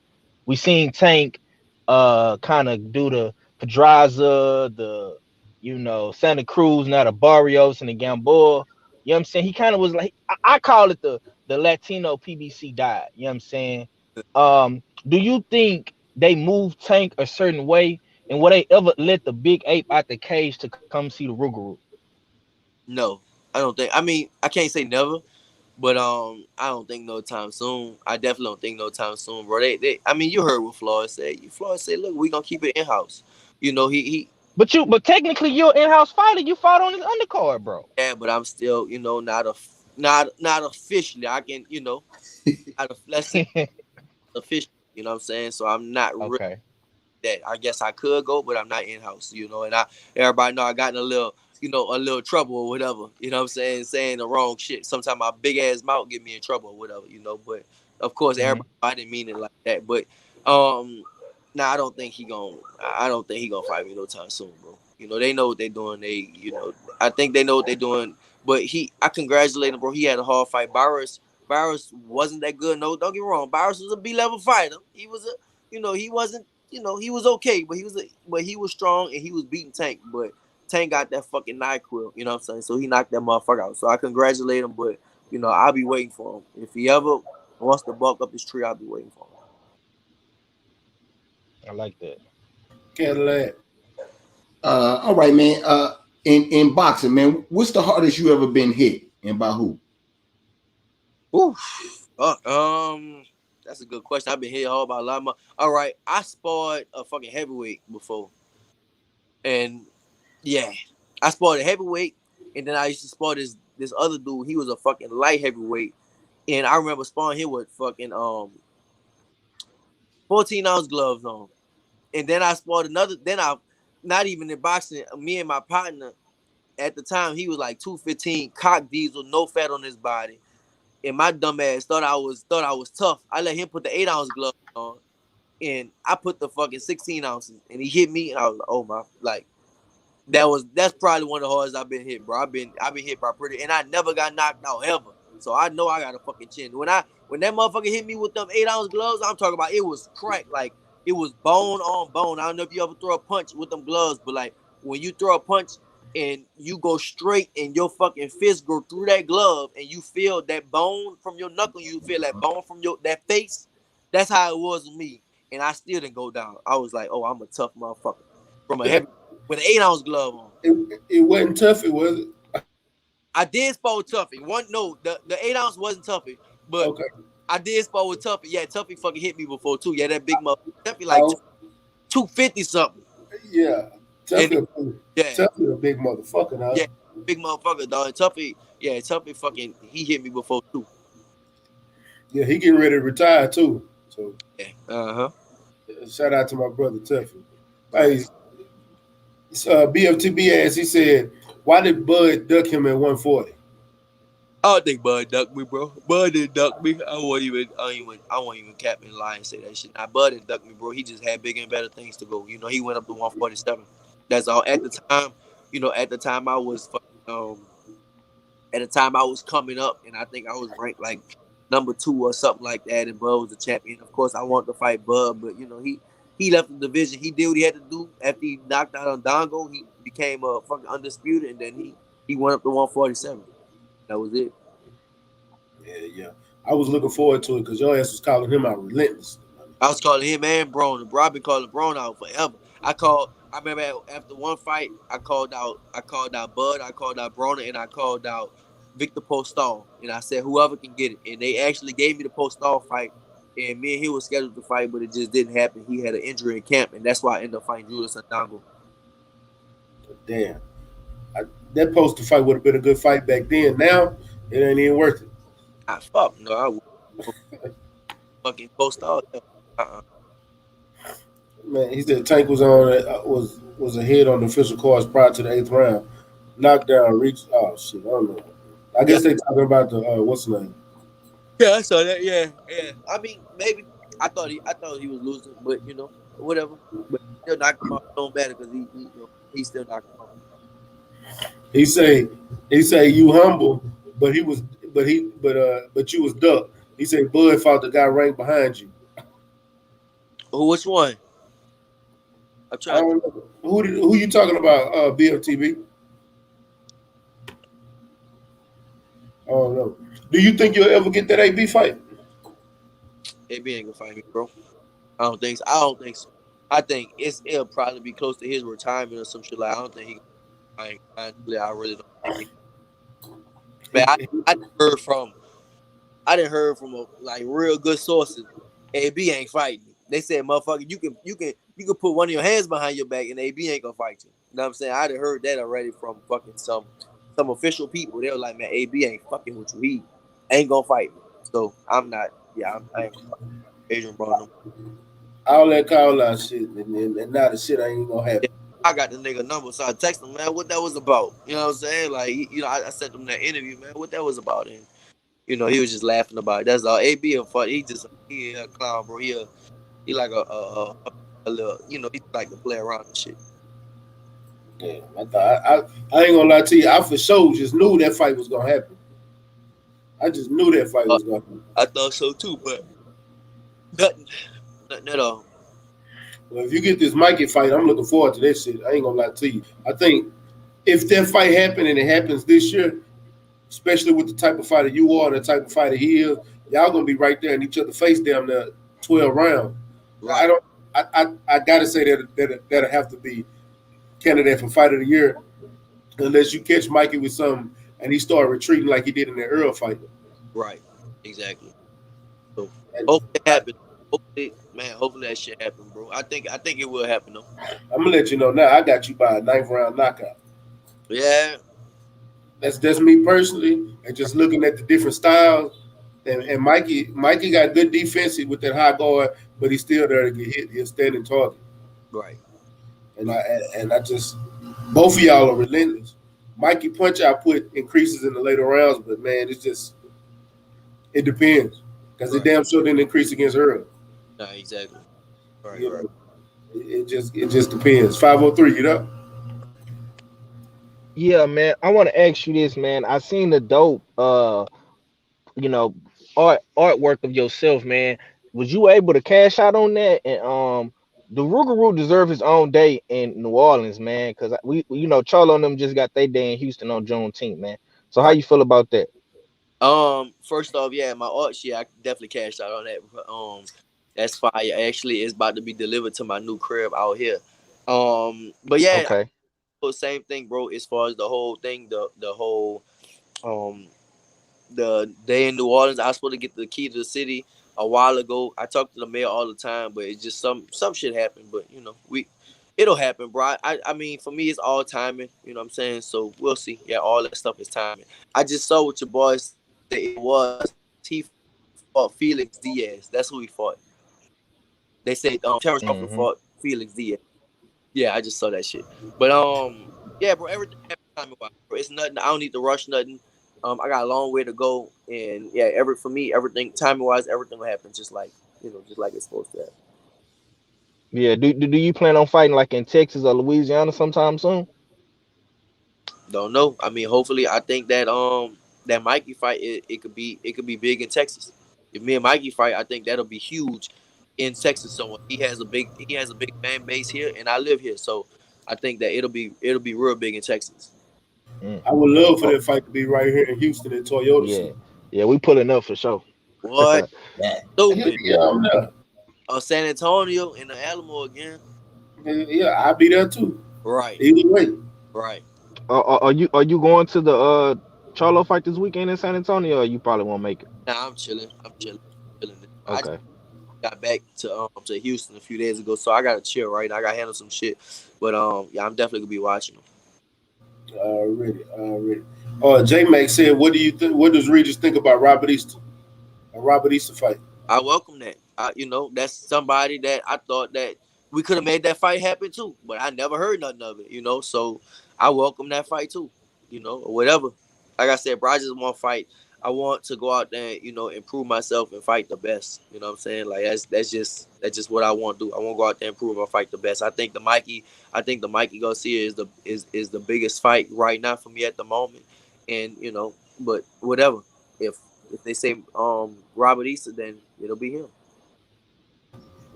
We seen Tank kind of do the Pedraza, the Santa Cruz, now the Barrios and the Gamboa. You know what I'm saying? He kind of was like, I call it the Latino PBC diet. You know what I'm saying? Do you think they move Tank a certain way? And will they ever let the big ape out the cage to come see the Rougarou? No, I don't think. I mean, I can't say never, but I don't think no time soon. I definitely don't think no time soon, bro. I mean, you heard what Floyd said. Floyd said, "Look, we gonna keep it in house." He But technically you're an in-house fighter. You fought on his undercard, bro. yeah, but I'm still, not officially. I can, let's say officially. You know what I'm saying? So I'm not really Okay. that. I guess I could go, but I'm not in house. And everybody know I got in a little trouble or whatever. You know what I'm saying the wrong shit. Sometimes my big ass mouth get me in trouble or whatever. But of course, Hmm. everybody, I didn't mean it like that. But um, now I don't think he gon' I don't think he gonna fight me no time soon, bro. They know what they're doing. I think they know what they're doing. But I congratulate him, bro. He had a hard fight. Barris wasn't that good. No, don't get me wrong. Barris was a B-level fighter. He was he wasn't. He was okay, but he was strong and he was beating Tank. But Tank got that fucking NyQuil. You know what I'm saying? So he knocked that motherfucker out. So I congratulate him. But I'll be waiting for him. If he ever wants to bulk up his tree, I'll be waiting for him. I like that. Cadillac. All right, man. In boxing, man, what's the hardest you ever been hit and by who? Oof. That's a good question. I've been hit hard by a lot more. All right, I sparred a fucking heavyweight before, and yeah, I sparred a heavyweight, and then I used to spar this other dude. He was a fucking light heavyweight, and I remember sparring him with fucking 14-ounce gloves on, and then I sparred another. Then I, not even in boxing, me and my partner at the time, he was like 215, cock diesel, no fat on his body. And my dumb ass thought I was tough. I let him put the 8-ounce glove on, and I put the fucking 16 ounces, and he hit me, and I was like, oh my, like that's probably one of the hardest I've been hit, bro. I've been hit by pretty, and I never got knocked out ever. So I know I got a fucking chin. When that motherfucker hit me with them 8-ounce gloves, I'm talking about it was crack, like it was bone on bone. I don't know if you ever throw a punch with them gloves, but like when you throw a punch and you go straight and your fucking fist go through that glove and you feel that bone from your knuckle, you feel that bone from that face. That's how it was with me. And I still didn't go down. I was like, oh, I'm a tough motherfucker. From a heavy with an 8-ounce glove on. It wasn't tough, it was. I did spar with Tuffy. The 8-ounce wasn't Tuffy, but okay. I did spar with Tuffy. Yeah, Tuffy fucking hit me before too. Yeah, that big motherfucker. Tuffy like 250 something. Yeah. Tuffy a big motherfucker, dog. Yeah, big motherfucker, dog. Tuffy fucking, he hit me before too. Yeah, he getting ready to retire too. So yeah, shout out to my brother Tuffy. Hey, BFTB asked, he said, why did Bud duck him at 140? I don't think Bud ducked me, bro. Bud didn't duck me. I won't even cap and lie and say that shit. Nah, Bud didn't duck me, bro. He just had bigger and better things to go. You know, he went up to 147. That's all. At the time I was coming up, and I think I was ranked like number 2 or something like that, and Bud was the champion. Of course, I wanted to fight Bud, but you know, he left the division. He did what he had to do. After he knocked out Dongo, he became a fucking undisputed, and then he went up to 147. That was it. Yeah. I was looking forward to it because your ass was calling him out relentless. I was calling him and Braun. Bro, I've been calling Braun out forever. I remember after one fight, I called out Bud, I called out Braun, and I called out Victor Postol. And I said, whoever can get it. And they actually gave me the Postol fight. And me and he was scheduled to fight, but it just didn't happen. He had an injury in camp, and that's why I ended up fighting Julius Dongo. Damn. That poster fight would have been a good fight back then. Now, it ain't even worth it. Fuck no, I would fucking Postol. Man, he said Tank was was ahead on the official cards prior to the 8th round. Knockdown, reach. Oh shit, I don't know. I guess they talking about the what's the name? Yeah, I saw that. Yeah. I mean, maybe I thought he was losing, but you know, whatever. But still knocked him out. Don't matter because he still knocked him out. He say you humble, but you was duck. He said Bud fought the guy ranked behind you. Which one? I'm trying. Who you talking about? BFTB. Oh no. Do you think you'll ever get that AB fight? AB ain't gonna fight me, bro. I don't think so. I think it'll probably be close to his retirement or some shit. Like I don't think I really don't think. Man, I didn't heard from like real good sources. AB ain't fighting. They said, motherfucker, you can put one of your hands behind your back and AB ain't gonna fight you. You know what I'm saying? I done heard that already from fucking some official people. They were like, man, AB ain't fucking with you. He ain't gonna fight me. So I'm not. Yeah, I ain't gonna fight Adrian Brown. All that call out shit, and now the shit ain't gonna happen. Yeah, I got the nigga number, so I text him, man, what that was about. You know what I'm saying? Like, I sent him that interview, man, what that was about. And you know, he was just laughing about it. That's all. AB a fun. He a clown, bro. He like a little, you know, he like to play around and shit. Yeah, I ain't gonna lie to you. I for sure just knew that fight was gonna happen. I just knew that fight was gonna happen. I thought so too, but nothing at all. Well, if you get this Mikey fight, I'm looking forward to that shit. I ain't gonna lie to you. I think if that fight happened and it happens this year, especially with the type of fighter you are and the type of fighter he is, y'all gonna be right there in each other's face down there 12 rounds. Right. I gotta say that'll have to be candidate for fight of the year, unless you catch Mikey with some and he started retreating like he did in the Earl fight. Right. Exactly. So And hopefully it happens. Hopefully that shit happen, bro. I think it will happen though. I'm gonna let you know now. I got you by a 9th round knockout. Yeah. That's me personally, and just looking at the different styles. And Mikey got good defensive with that high guard, but he's still there to get hit. He's a standing target. Right. And I just both of y'all are relentless. Mikey punch output increases in the later rounds, but man, it depends because it Right. damn sure didn't increase against Earl. Nah, exactly. Right. You Right. know, it just depends. 503, you know. Yeah, man. I want to ask you this, man. I seen the dope you know, artwork of yourself, man. Was you able to cash out on that? And the Rougarou deserve his own day in New Orleans, man. Cause Charlo and them just got their day in Houston on Juneteenth, man. So how Right. you feel about that? First off, yeah, my art shit, I definitely cashed out on that. That's fire. Actually, it's about to be delivered to my new crib out here. But yeah, Okay. same thing, bro. As far as the whole thing, the whole um the day in New Orleans, I was supposed to get the key to the city a while ago. I talk to the mayor all the time, but it's just some shit happened. But it'll happen, bro. I mean, for me, it's all timing. You know what I'm saying? So we'll see. Yeah, all that stuff is timing. I just saw what your boys said it was. He fought Felix Diaz. That's who he fought. They said Terrence Crawford Mm-hmm. fought Felix Diaz. Yeah, I just saw that shit. But yeah, bro, everything happens timing wise, bro. It's nothing. I don't need to rush nothing. I got a long way to go, and yeah, for me, everything timing wise, everything will happen just like it's supposed to happen. Yeah. Do you plan on fighting like in Texas or Louisiana sometime soon? Don't know. I mean, hopefully, I think that Mikey fight it could be big in Texas. If me and Mikey fight, I think that'll be huge in Texas. So he has a big fan base here, and I live here, so I think that it'll be real big in Texas. Mm. I would love for Oh, that fight to be right here in Houston at Toyota yeah. Center. Yeah, we pulling up for sure. What Yeah. stupid? Yeah, I'm there. San Antonio and the Alamo again. Yeah, I'll be there too. Right, Either way. right. Are you going to the Charlo fight this weekend in San Antonio? Or you probably won't make it. Nah, I'm chilling. Chilling. I just Okay. got back to Houston a few days ago, so I gotta chill right now. I gotta handle some shit. But yeah, I'm definitely gonna be watching them. Already. J Mac said, "What do you think? What does Regis think about Robert Easter? A Robert Easter fight?" I welcome that. That's somebody that I thought that we could have made that fight happen too, but I never heard nothing of it. So I welcome that fight too. Or whatever. Like I said, bro, I just want to fight. I want to go out there, improve myself and fight the best. You know what I'm saying? Like that's just what I want to do. I want to go out there and prove and fight the best. I think the Mikey Garcia is the biggest fight right now for me at the moment. And but whatever. If they say Robert Easter, then it'll be him.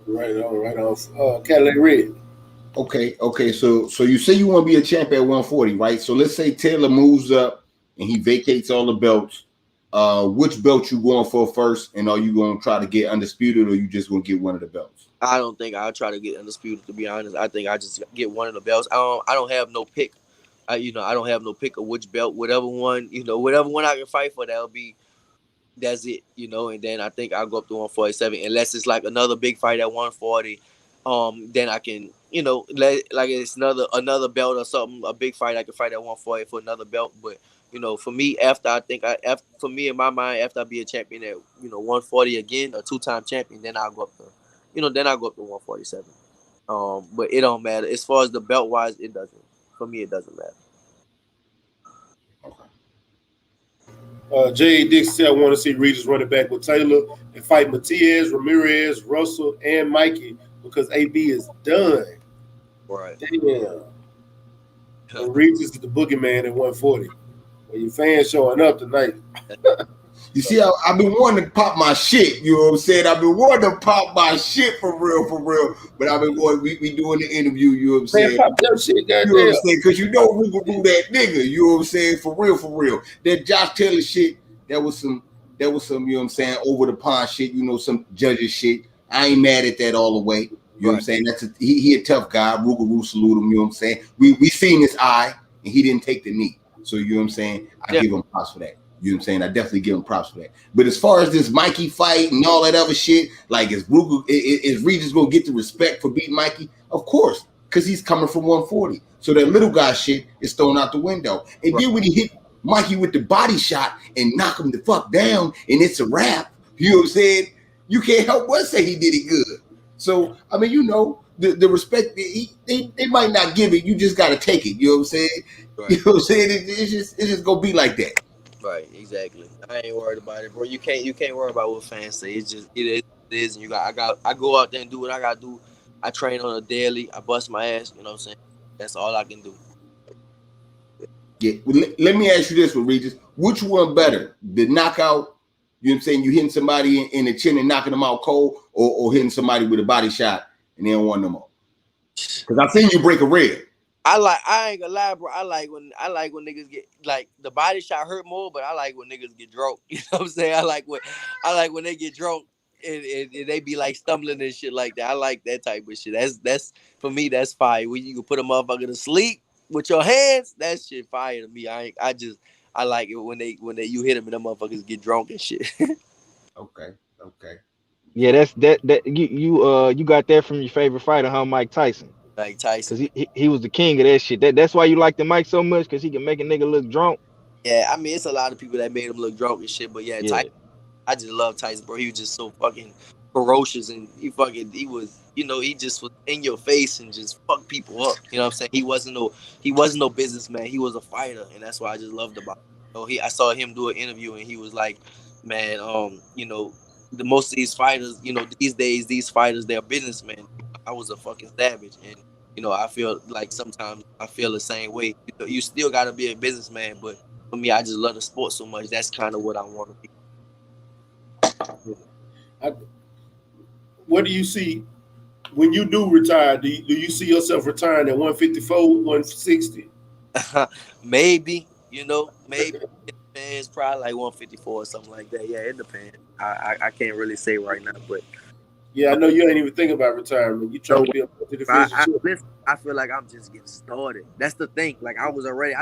Right on, right on. Cadillac Red. Okay. So you say you want to be a champ at 140, right? So let's say Taylor moves up and he vacates all the belts. Which belt you going for first, and are you going to try to get undisputed, or you just going to get one of the belts? I don't think I'll try to get undisputed. To be honest, I think I just get one of the belts. I don't have no pick. I don't have no pick of which belt. Whatever one I can fight for, that's it. And then I think I'll go up to 147, unless it's like another big fight at 140. Then I can, like it's another belt or something, a big fight I can fight at 140 for another belt. But for me, for me in my mind, after I be a champion at 140 again, a two-time champion, then I'll go up to 147. But it don't matter as far as the belt wise. It doesn't. For me, it doesn't matter. J.A. Dix said, "I want to see Regis running back with Taylor and fight Matias, Ramirez, Russell, and Mikey because AB is done." Right. Damn. And Regis is the boogeyman at 140. Well, your fans showing up tonight. You see, I've been wanting to pop my shit. You know what I'm saying? I've been wanting to pop my shit for real. But I've been going. We doing the interview. You know what I'm saying? Man, pop that shit, You know what goddamn. I'm saying? Because we can do that nigga. You know what I'm saying? For real. That Josh Taylor shit. That was some. You know what I'm saying? Over the pond shit. Some judges shit. I ain't mad at that all the way. You know what I'm saying? He a tough guy. Rougarou salute him. You know what I'm saying? We seen his eye and he didn't take the knee. So you know what I'm saying? I Yeah. give him props for that. You know what I'm saying? I definitely give him props for that. But as far as this Mikey fight and all that other shit, like is Regis gonna get the respect for beating Mikey? Of course, because he's coming from 140. So that little guy shit is thrown out the window. And Right. then when he hit Mikey with the body shot and knock him the fuck down, and it's a wrap, you know what I'm saying? You can't help but say he did it good. So I mean, you know, the respect they might not give it, you just gotta take it. You know what I'm saying? You Right. know what I'm saying? It's just gonna be like that. Right. Exactly. I ain't worried about it, bro. You can't worry about what fans say. It's just it is what it is, and I go out there and do what I gotta do. I train on a daily. I bust my ass. You know what I'm saying? That's all I can do. Yeah. Well, let me ask you this one, Regis. Which one better? The knockout, you know what I'm saying? You hitting somebody in the chin and knocking them out cold, or hitting somebody with a body shot and they don't want no more? Because I seen you break a rib. I ain't gonna lie, bro. I like when niggas get like the body shot hurt more, but I like when niggas get drunk. You know what I'm saying? I like when they get drunk and they be like stumbling and shit like that. I like that type of shit. That's for me. That's fire. When you can put a motherfucker to sleep with your hands, that shit fire to me. I like it when they you hit them and them motherfuckers get drunk and shit. Okay. Okay. Yeah, that's that you got that from your favorite fighter, huh? Mike Tyson. Like Cause Tyson. he was the king of that shit. That's why you like the Mike so much, cause he can make a nigga look drunk. Yeah, I mean it's a lot of people that made him look drunk and shit, but yeah, Tyson. Yeah. I just love Tyson, bro. He was just so fucking ferocious, and he was, he just was in your face and just fuck people up. You know what I'm saying? He wasn't no businessman. He was a fighter, and that's what I just loved about him. I saw him do an interview, and he was like, man, the most of these fighters, these days, these fighters, they're businessmen. I was a fucking savage, and I feel like sometimes I feel the same way. You still got to be a businessman, but for me, I just love the sport so much. That's kind of what I want to be. I, what do you see when you do retire? Do you see yourself retiring at 154, 160? Maybe, maybe it depends. Probably like 154 or something like that. Yeah, it depends. I can't really say right now, but Yeah, I know you ain't even thinking about retirement. You trying no, to be a multi-division I champion. listen. I feel like I'm just getting started. That's the thing. Like I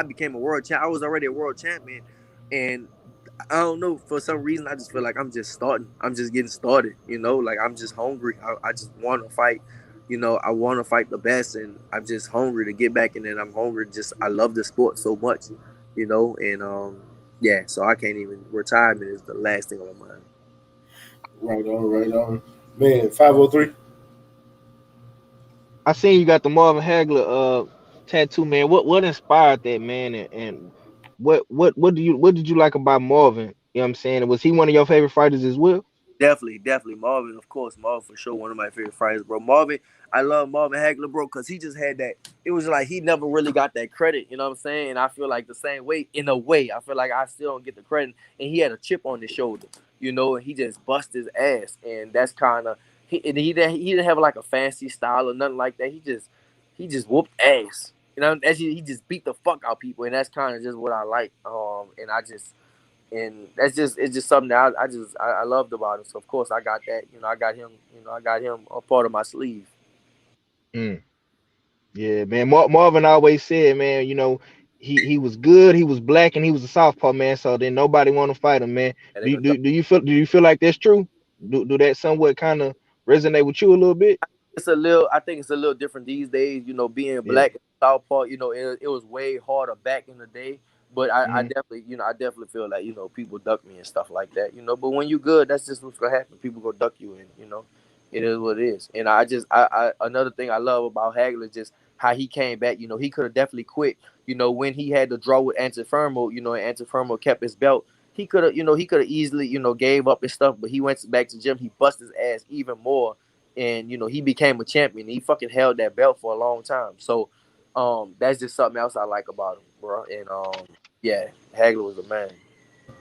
became a world champ. I was already a world champion, and I don't know, for some reason I just feel like I'm just starting. I'm just getting started. Like I'm just hungry. I just want to fight. I want to fight the best, and I'm just hungry to get back in it. I'm hungry. Just I love the sport so much. And yeah. So I can't even retirement is the last thing on my mind. Right on, right on. Man, 503. I seen you got the Marvin Hagler tattoo, man. What inspired that, man? And what did you like about Marvin? You know what I'm saying? Was he one of your favorite fighters as well? Definitely, definitely. Marvin, of course. Marvin for sure, one of my favorite fighters, bro. Marvin, I love Marvin Hagler, bro, because he just had that. It was like he never really got that credit, you know what I'm saying? And I feel like the same way, in a way, I feel like I still don't get the credit. And he had a chip on his shoulder, and he just bust his ass. And that's kind of, he didn't have like a fancy style or nothing like that. He just whooped ass. He just beat the fuck out people. And that's kind of just what I like. And it's just something that I loved about him. So of course I got that. I got him a part of my sleeve. Mm. Yeah, man. Marvin always said, man, he was good, he was black, and he was a southpaw, man. So then nobody want to fight him, man. And they Do, gonna do, do you feel like that's true? Do that somewhat kind of resonate with you a little bit? I think it's a little different these days, being Yeah. black and southpaw, it was way harder back in the day. But I Hmm. definitely, I definitely feel like, people duck me and stuff like that. But when you good, that's just what's gonna happen. People gonna duck you and it is what it is. And another thing I love about Hagler is just how he came back. He could have definitely quit, when he had to draw with Antifermo, and Antifermo kept his belt. He could have easily, gave up and stuff, but he went back to the gym, he bust his ass even more, and he became a champion. He fucking held that belt for a long time. So that's just something else I like about him, bro. And yeah, Hagler was a man.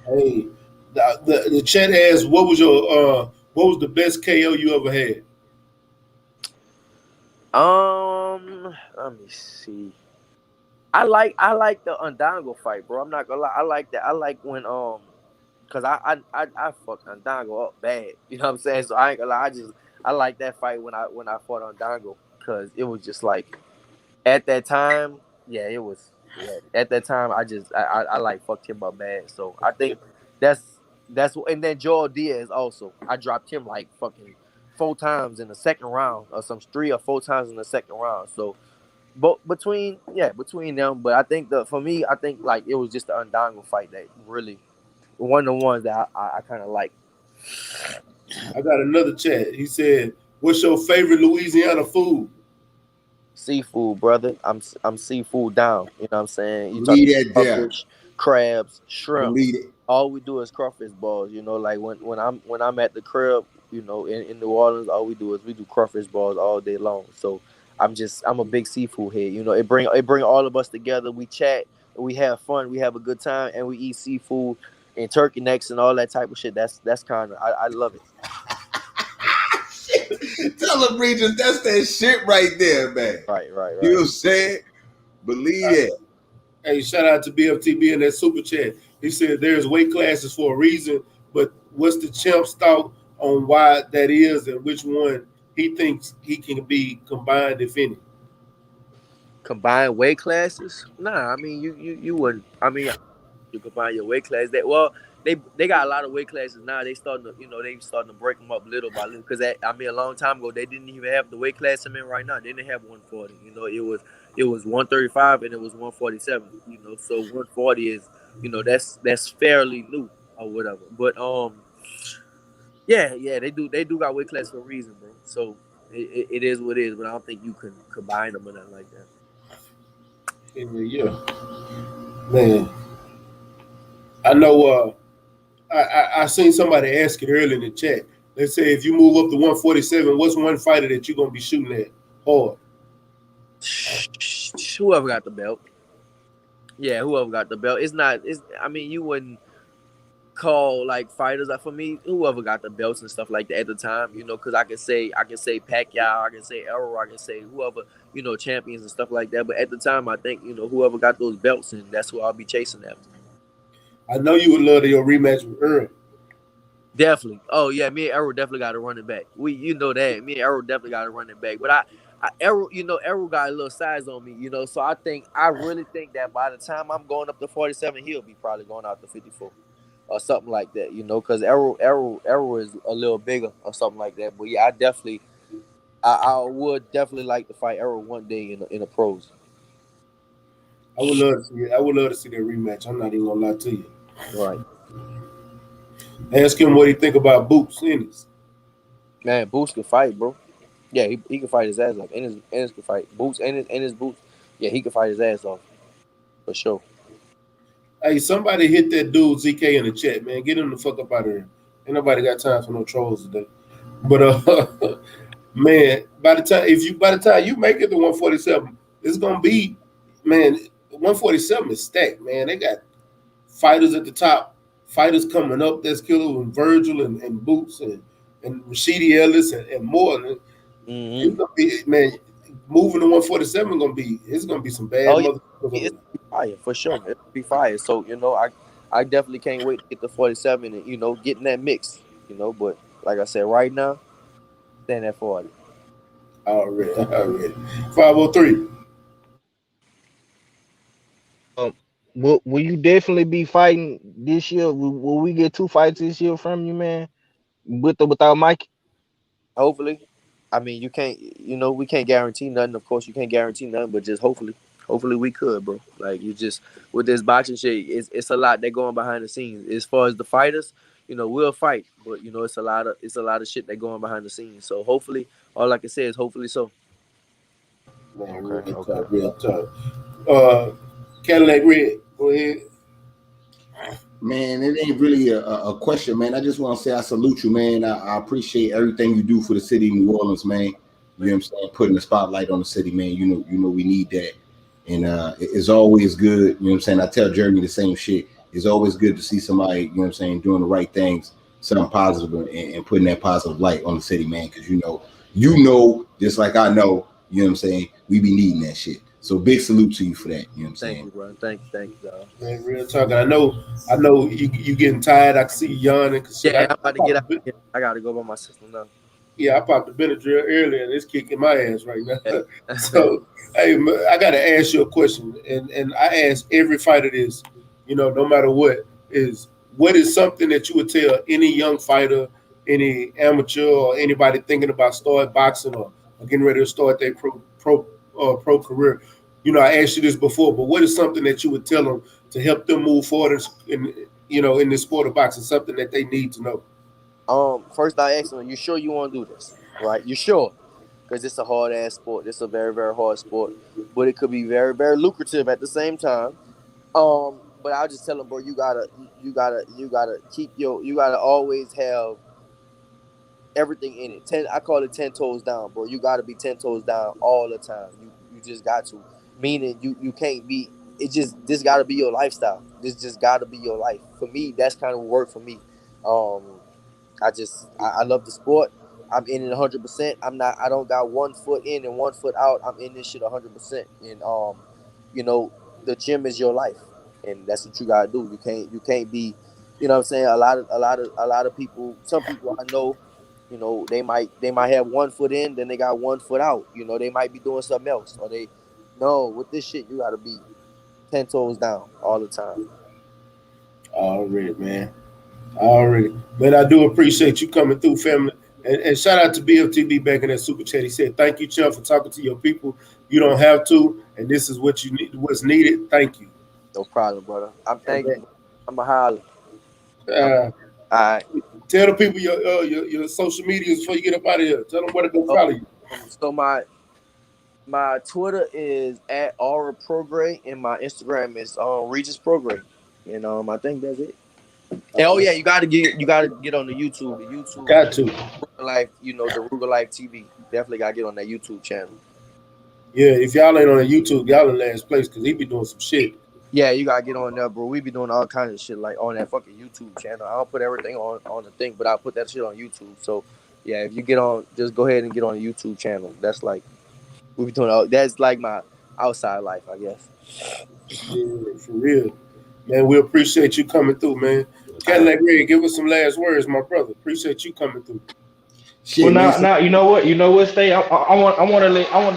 Hey, the chat asks, what was the best KO you ever had? Let me see. I like the Undango fight, bro. I'm not gonna lie. I like that. I like when cause I fucked Undango up bad. You know what I'm saying? So I ain't gonna lie. I like that fight when I fought Undango, cause it was just like at that time, yeah, it was. At that time, I like fucked him up bad. So I think that's and then Joel Diaz also. I dropped him like fucking 4 times in the second round, or some 3 or 4 times in the second round. So, but between them, but I think for me, I think like it was just the Undango fight that really one of the ones that I kind of like. I got another chat. He said, "What's your favorite Louisiana food?" Seafood, brother. I'm seafood down. You know what I'm saying? You talk Believe that there. crawfish, crabs, shrimp. Believe it. All we do is crawfish balls. You know, like when I'm at the crib, you know, in New Orleans, all we do is we do crawfish balls all day long. So I'm a big seafood head. You know, it bring all of us together. We chat, we have fun, we have a good time, and we eat seafood and turkey necks and all that type of shit. That's kind of I love it. Tell them, Regis, that's that shit right there, man. Right. You know what I'm saying? Believe it. Hey, shout out to BFTB in that super chat. He said there's weight classes for a reason, but what's the champ's thought on why that is and which one he thinks he can be combined, if any? Combine weight classes? Nah, I mean you wouldn't. I mean you combine your weight class. They got a lot of weight classes now. They starting to break them up little by little. Because I mean a long time ago they didn't even have the weight class I'm in right now. They didn't have 140. You know, it was 135 and it was 147. You know, so 140 is, you know, that's fairly new or whatever. But yeah, they do got weight class for a reason, bro. So it is what it is. But I don't think you can combine them or nothing like that. Yeah, man. I know. I seen somebody ask it earlier in the chat. They say if you move up to 147, what's one fighter that you're gonna be shooting at hard? Whoever got the belt. Yeah, whoever got the belt. I mean, you wouldn't call like fighters. Like for me, whoever got the belts and stuff like that at the time, you know, because I can say Pacquiao, I can say Errol, I can say whoever, you know, champions and stuff like that. But at the time, I think, you know, whoever got those belts, and that's who I'll be chasing after. I know you would love your rematch with Earl. Definitely. Oh yeah, me and Errol definitely got to run it back. You know that. Me and Errol definitely got to run it back. But Errol, you know, Errol got a little size on me, you know, so I really think that by the time I'm going up to 47, he'll be probably going out to 54 or something like that, you know, because Errol is a little bigger or something like that. But yeah, I would definitely like to fight Errol one day in the pros. I would love to see it. I would love to see that rematch. I'm not even gonna lie to you. Right. Ask him what he think about Boots Ennis. Man, Boots can fight, bro. Yeah, he can fight his ass off. Ennis can fight. Boots, Ennis Boots. Yeah, he can fight his ass off. For sure. Hey, somebody hit that dude ZK in the chat, man. Get him the fuck up out of here. Ain't nobody got time for no trolls today. But man, by the time you make it to 147, it's gonna be, man, 147 is stacked, man. They got fighters at the top, fighters coming up that's killer with Virgil and Boots and Rashidi Ellis and more. It's gonna be, man, moving to 147 it's gonna be some bad motherfuckers. It's fire for sure. It'll be fire. So, you know, I definitely can't wait to get to 47 and, you know, get in that mix, you know, but like I said, right now, stand at 40. Already. 503. Will you definitely be fighting this year? Will we get 2 fights this year from you, man? With or without Mike? Hopefully. I mean, we can't guarantee nothing. Of course, you can't guarantee nothing, but just hopefully we could, bro. Like, you just, with this boxing shit, it's a lot that going behind the scenes. As far as the fighters, you know, we'll fight, but you know, it's a lot of shit that going behind the scenes. So hopefully, all I can say is hopefully so. Man, real tough. Cadillac Red, go ahead. Man, it ain't really a question, man. I just want to say I salute you, man. I appreciate everything you do for the city of New Orleans, man. You know what I'm saying? Putting the spotlight on the city, man. You know we need that. And it's always good, you know what I'm saying? I tell Jeremy the same shit. It's always good to see somebody, you know what I'm saying, doing the right things, something positive, and putting that positive light on the city, man. Because you know, just like I know, you know what I'm saying, we be needing that shit. So big salute to you for that. You know what I'm saying? Thank you, bro. Thank you, dog. Man, real talking. I know you getting tired. I can see you yawning. Yeah, I'm about to get out. I gotta go by my sister now. Yeah, I popped the Benadryl earlier, and it's kicking my ass right now. Yeah. So, hey, I got to ask you a question, and I ask every fighter this, no matter what is something that you would tell any young fighter, any amateur, or anybody thinking about starting boxing or getting ready to start their pro career? I asked you this before, but what is something that you would tell them to help them move forward in this sport of boxing? Something that they need to know. First I asked him, "You sure you want to do this? Right? You sure? Because it's a hard ass sport. It's a very very hard sport, but it could be very very lucrative at the same time. But I'll just tell him, bro, you gotta keep you gotta always have everything in it. I call it 10 toes down, bro. You gotta be 10 toes down all the time. You just got to. Meaning you can't be. This gotta be your lifestyle. This just gotta be your life. For me, that's kind of what worked for me. Um, I love the sport. I'm in it 100%. I don't got 1 foot in and 1 foot out. I'm in this shit 100%. And the gym is your life, and that's what you gotta do. You can't be, what I'm saying. A lot of people. Some people I know, they might have 1 foot in, then they got 1 foot out. They might be doing something else, or they no with this shit. You gotta be 10 toes down all the time. All right, man. All right. Man, I do appreciate you coming through, family. And shout out to BFTB back in that super chat. He said, "Thank you, Chuck, for talking to your people. You don't have to, and this is what you need, what's needed. Thank you." No problem, brother. I'm thanking. I'm a holler. Uh, All right. Tell the people your social medias before you get up out of here. Tell them where to go follow you. So my Twitter is at Aura Prograis, and my Instagram is Regis Prograis. And I think that's it. And, yeah, you gotta get on the YouTube. The YouTube Got to. Life, the Ruger Life TV. Definitely gotta get on that YouTube channel. Yeah, if y'all ain't on the YouTube, y'all in last place because he be doing some shit. Yeah, you gotta get on there, bro. We be doing all kinds of shit like on that fucking YouTube channel. I don't put everything on the thing, but I'll put that shit on YouTube. So yeah, if you get on, just go ahead and get on the YouTube channel. That's like we be doing. That's like my outside life, I guess. Yeah, for real. Man, we appreciate you coming through, man. Cadillac Red, give us some last words, my brother. Appreciate you coming through. Shit, well, now you know what, Stay. I want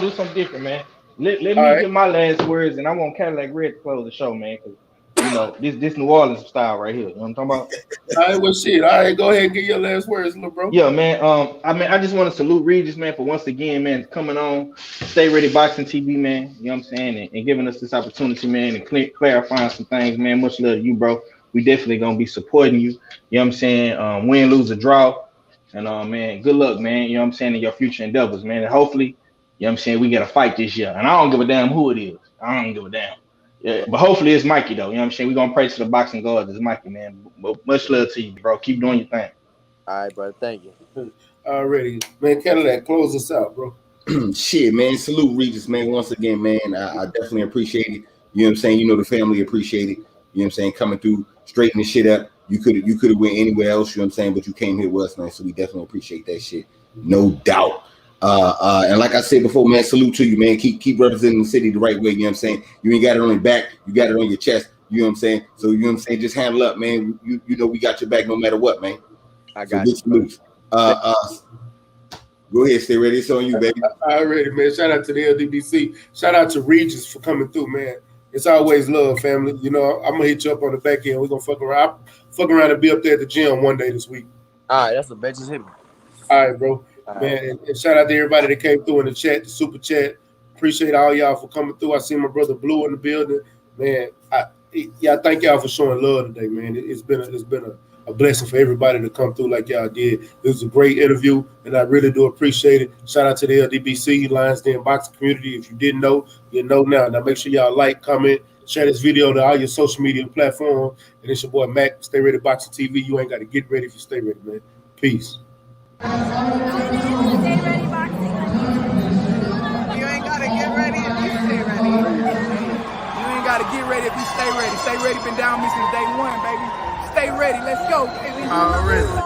to do something different, man. Let me get my last words, and I want Cadillac Red to close the show, man. Because this New Orleans style right here. You know what I'm talking about? All right, well, shit. All right, go ahead and get your last words, little bro. Yeah, man. I just want to salute Regis, man, for once again, man, coming on Stay Ready Boxing TV, man. You know what I'm saying, and giving us this opportunity, man, and clarifying some things, man. Much love to you, bro. We definitely gonna be supporting you. You know what I'm saying? Win, lose, or draw. And man, good luck, man. You know what I'm saying, in your future endeavors, man. And hopefully, you know what I'm saying, we get a fight this year. And I don't give a damn who it is. I don't give a damn. Yeah, but hopefully it's Mikey though. You know what I'm saying? We're gonna pray to the boxing gods. It's Mikey, man. But much love to you, bro. Keep doing your thing. All right, brother. Thank you. Already. Man, Cadillac, close us out, bro. Shit, man. Salute Regis, man. Once again, man. I definitely appreciate it. You know what I'm saying? The family appreciate it. You know what I'm saying? Coming through, straightening shit up. You could have went anywhere else, you know what I'm saying? But you came here with us, man. So we definitely appreciate that shit. No doubt. And like I said before, man, salute to you, man. Keep representing the city the right way, you know what I'm saying? You ain't got it on your back, you got it on your chest, you know what I'm saying? So, you know what I'm saying? Just handle up, man. You know we got your back no matter what, man. I got you. Salute. Go ahead, stay ready. It's on you, baby. Already, man. Shout out to the LDBC. Shout out to Regis for coming through, man. It's always love, family. I'm gonna hit you up on the back end. We're gonna fuck around. Fuck around and be up there at the gym one day this week. All right, that's a bet. Just hit me. All right, bro. Man, and shout out to everybody that came through in the chat, the super chat. Appreciate all y'all for coming through. I see my brother Blue in the building. Man, thank y'all for showing love today, man. It's been a blessing for everybody to come through like y'all did. It was a great interview, and I really do appreciate it. Shout out to the LDBC, Lions Den Boxing community. If you didn't know, you know now. Now make sure y'all like, comment, share this video to all your social media platforms. And it's your boy Mac, Stay Ready Boxing TV. You ain't got to get ready if you stay ready, man. Peace. You ain't gotta get ready if you stay ready. You ain't gotta get ready if you stay ready. Stay ready been down me since day one, baby. Stay ready, let's go, baby. Already.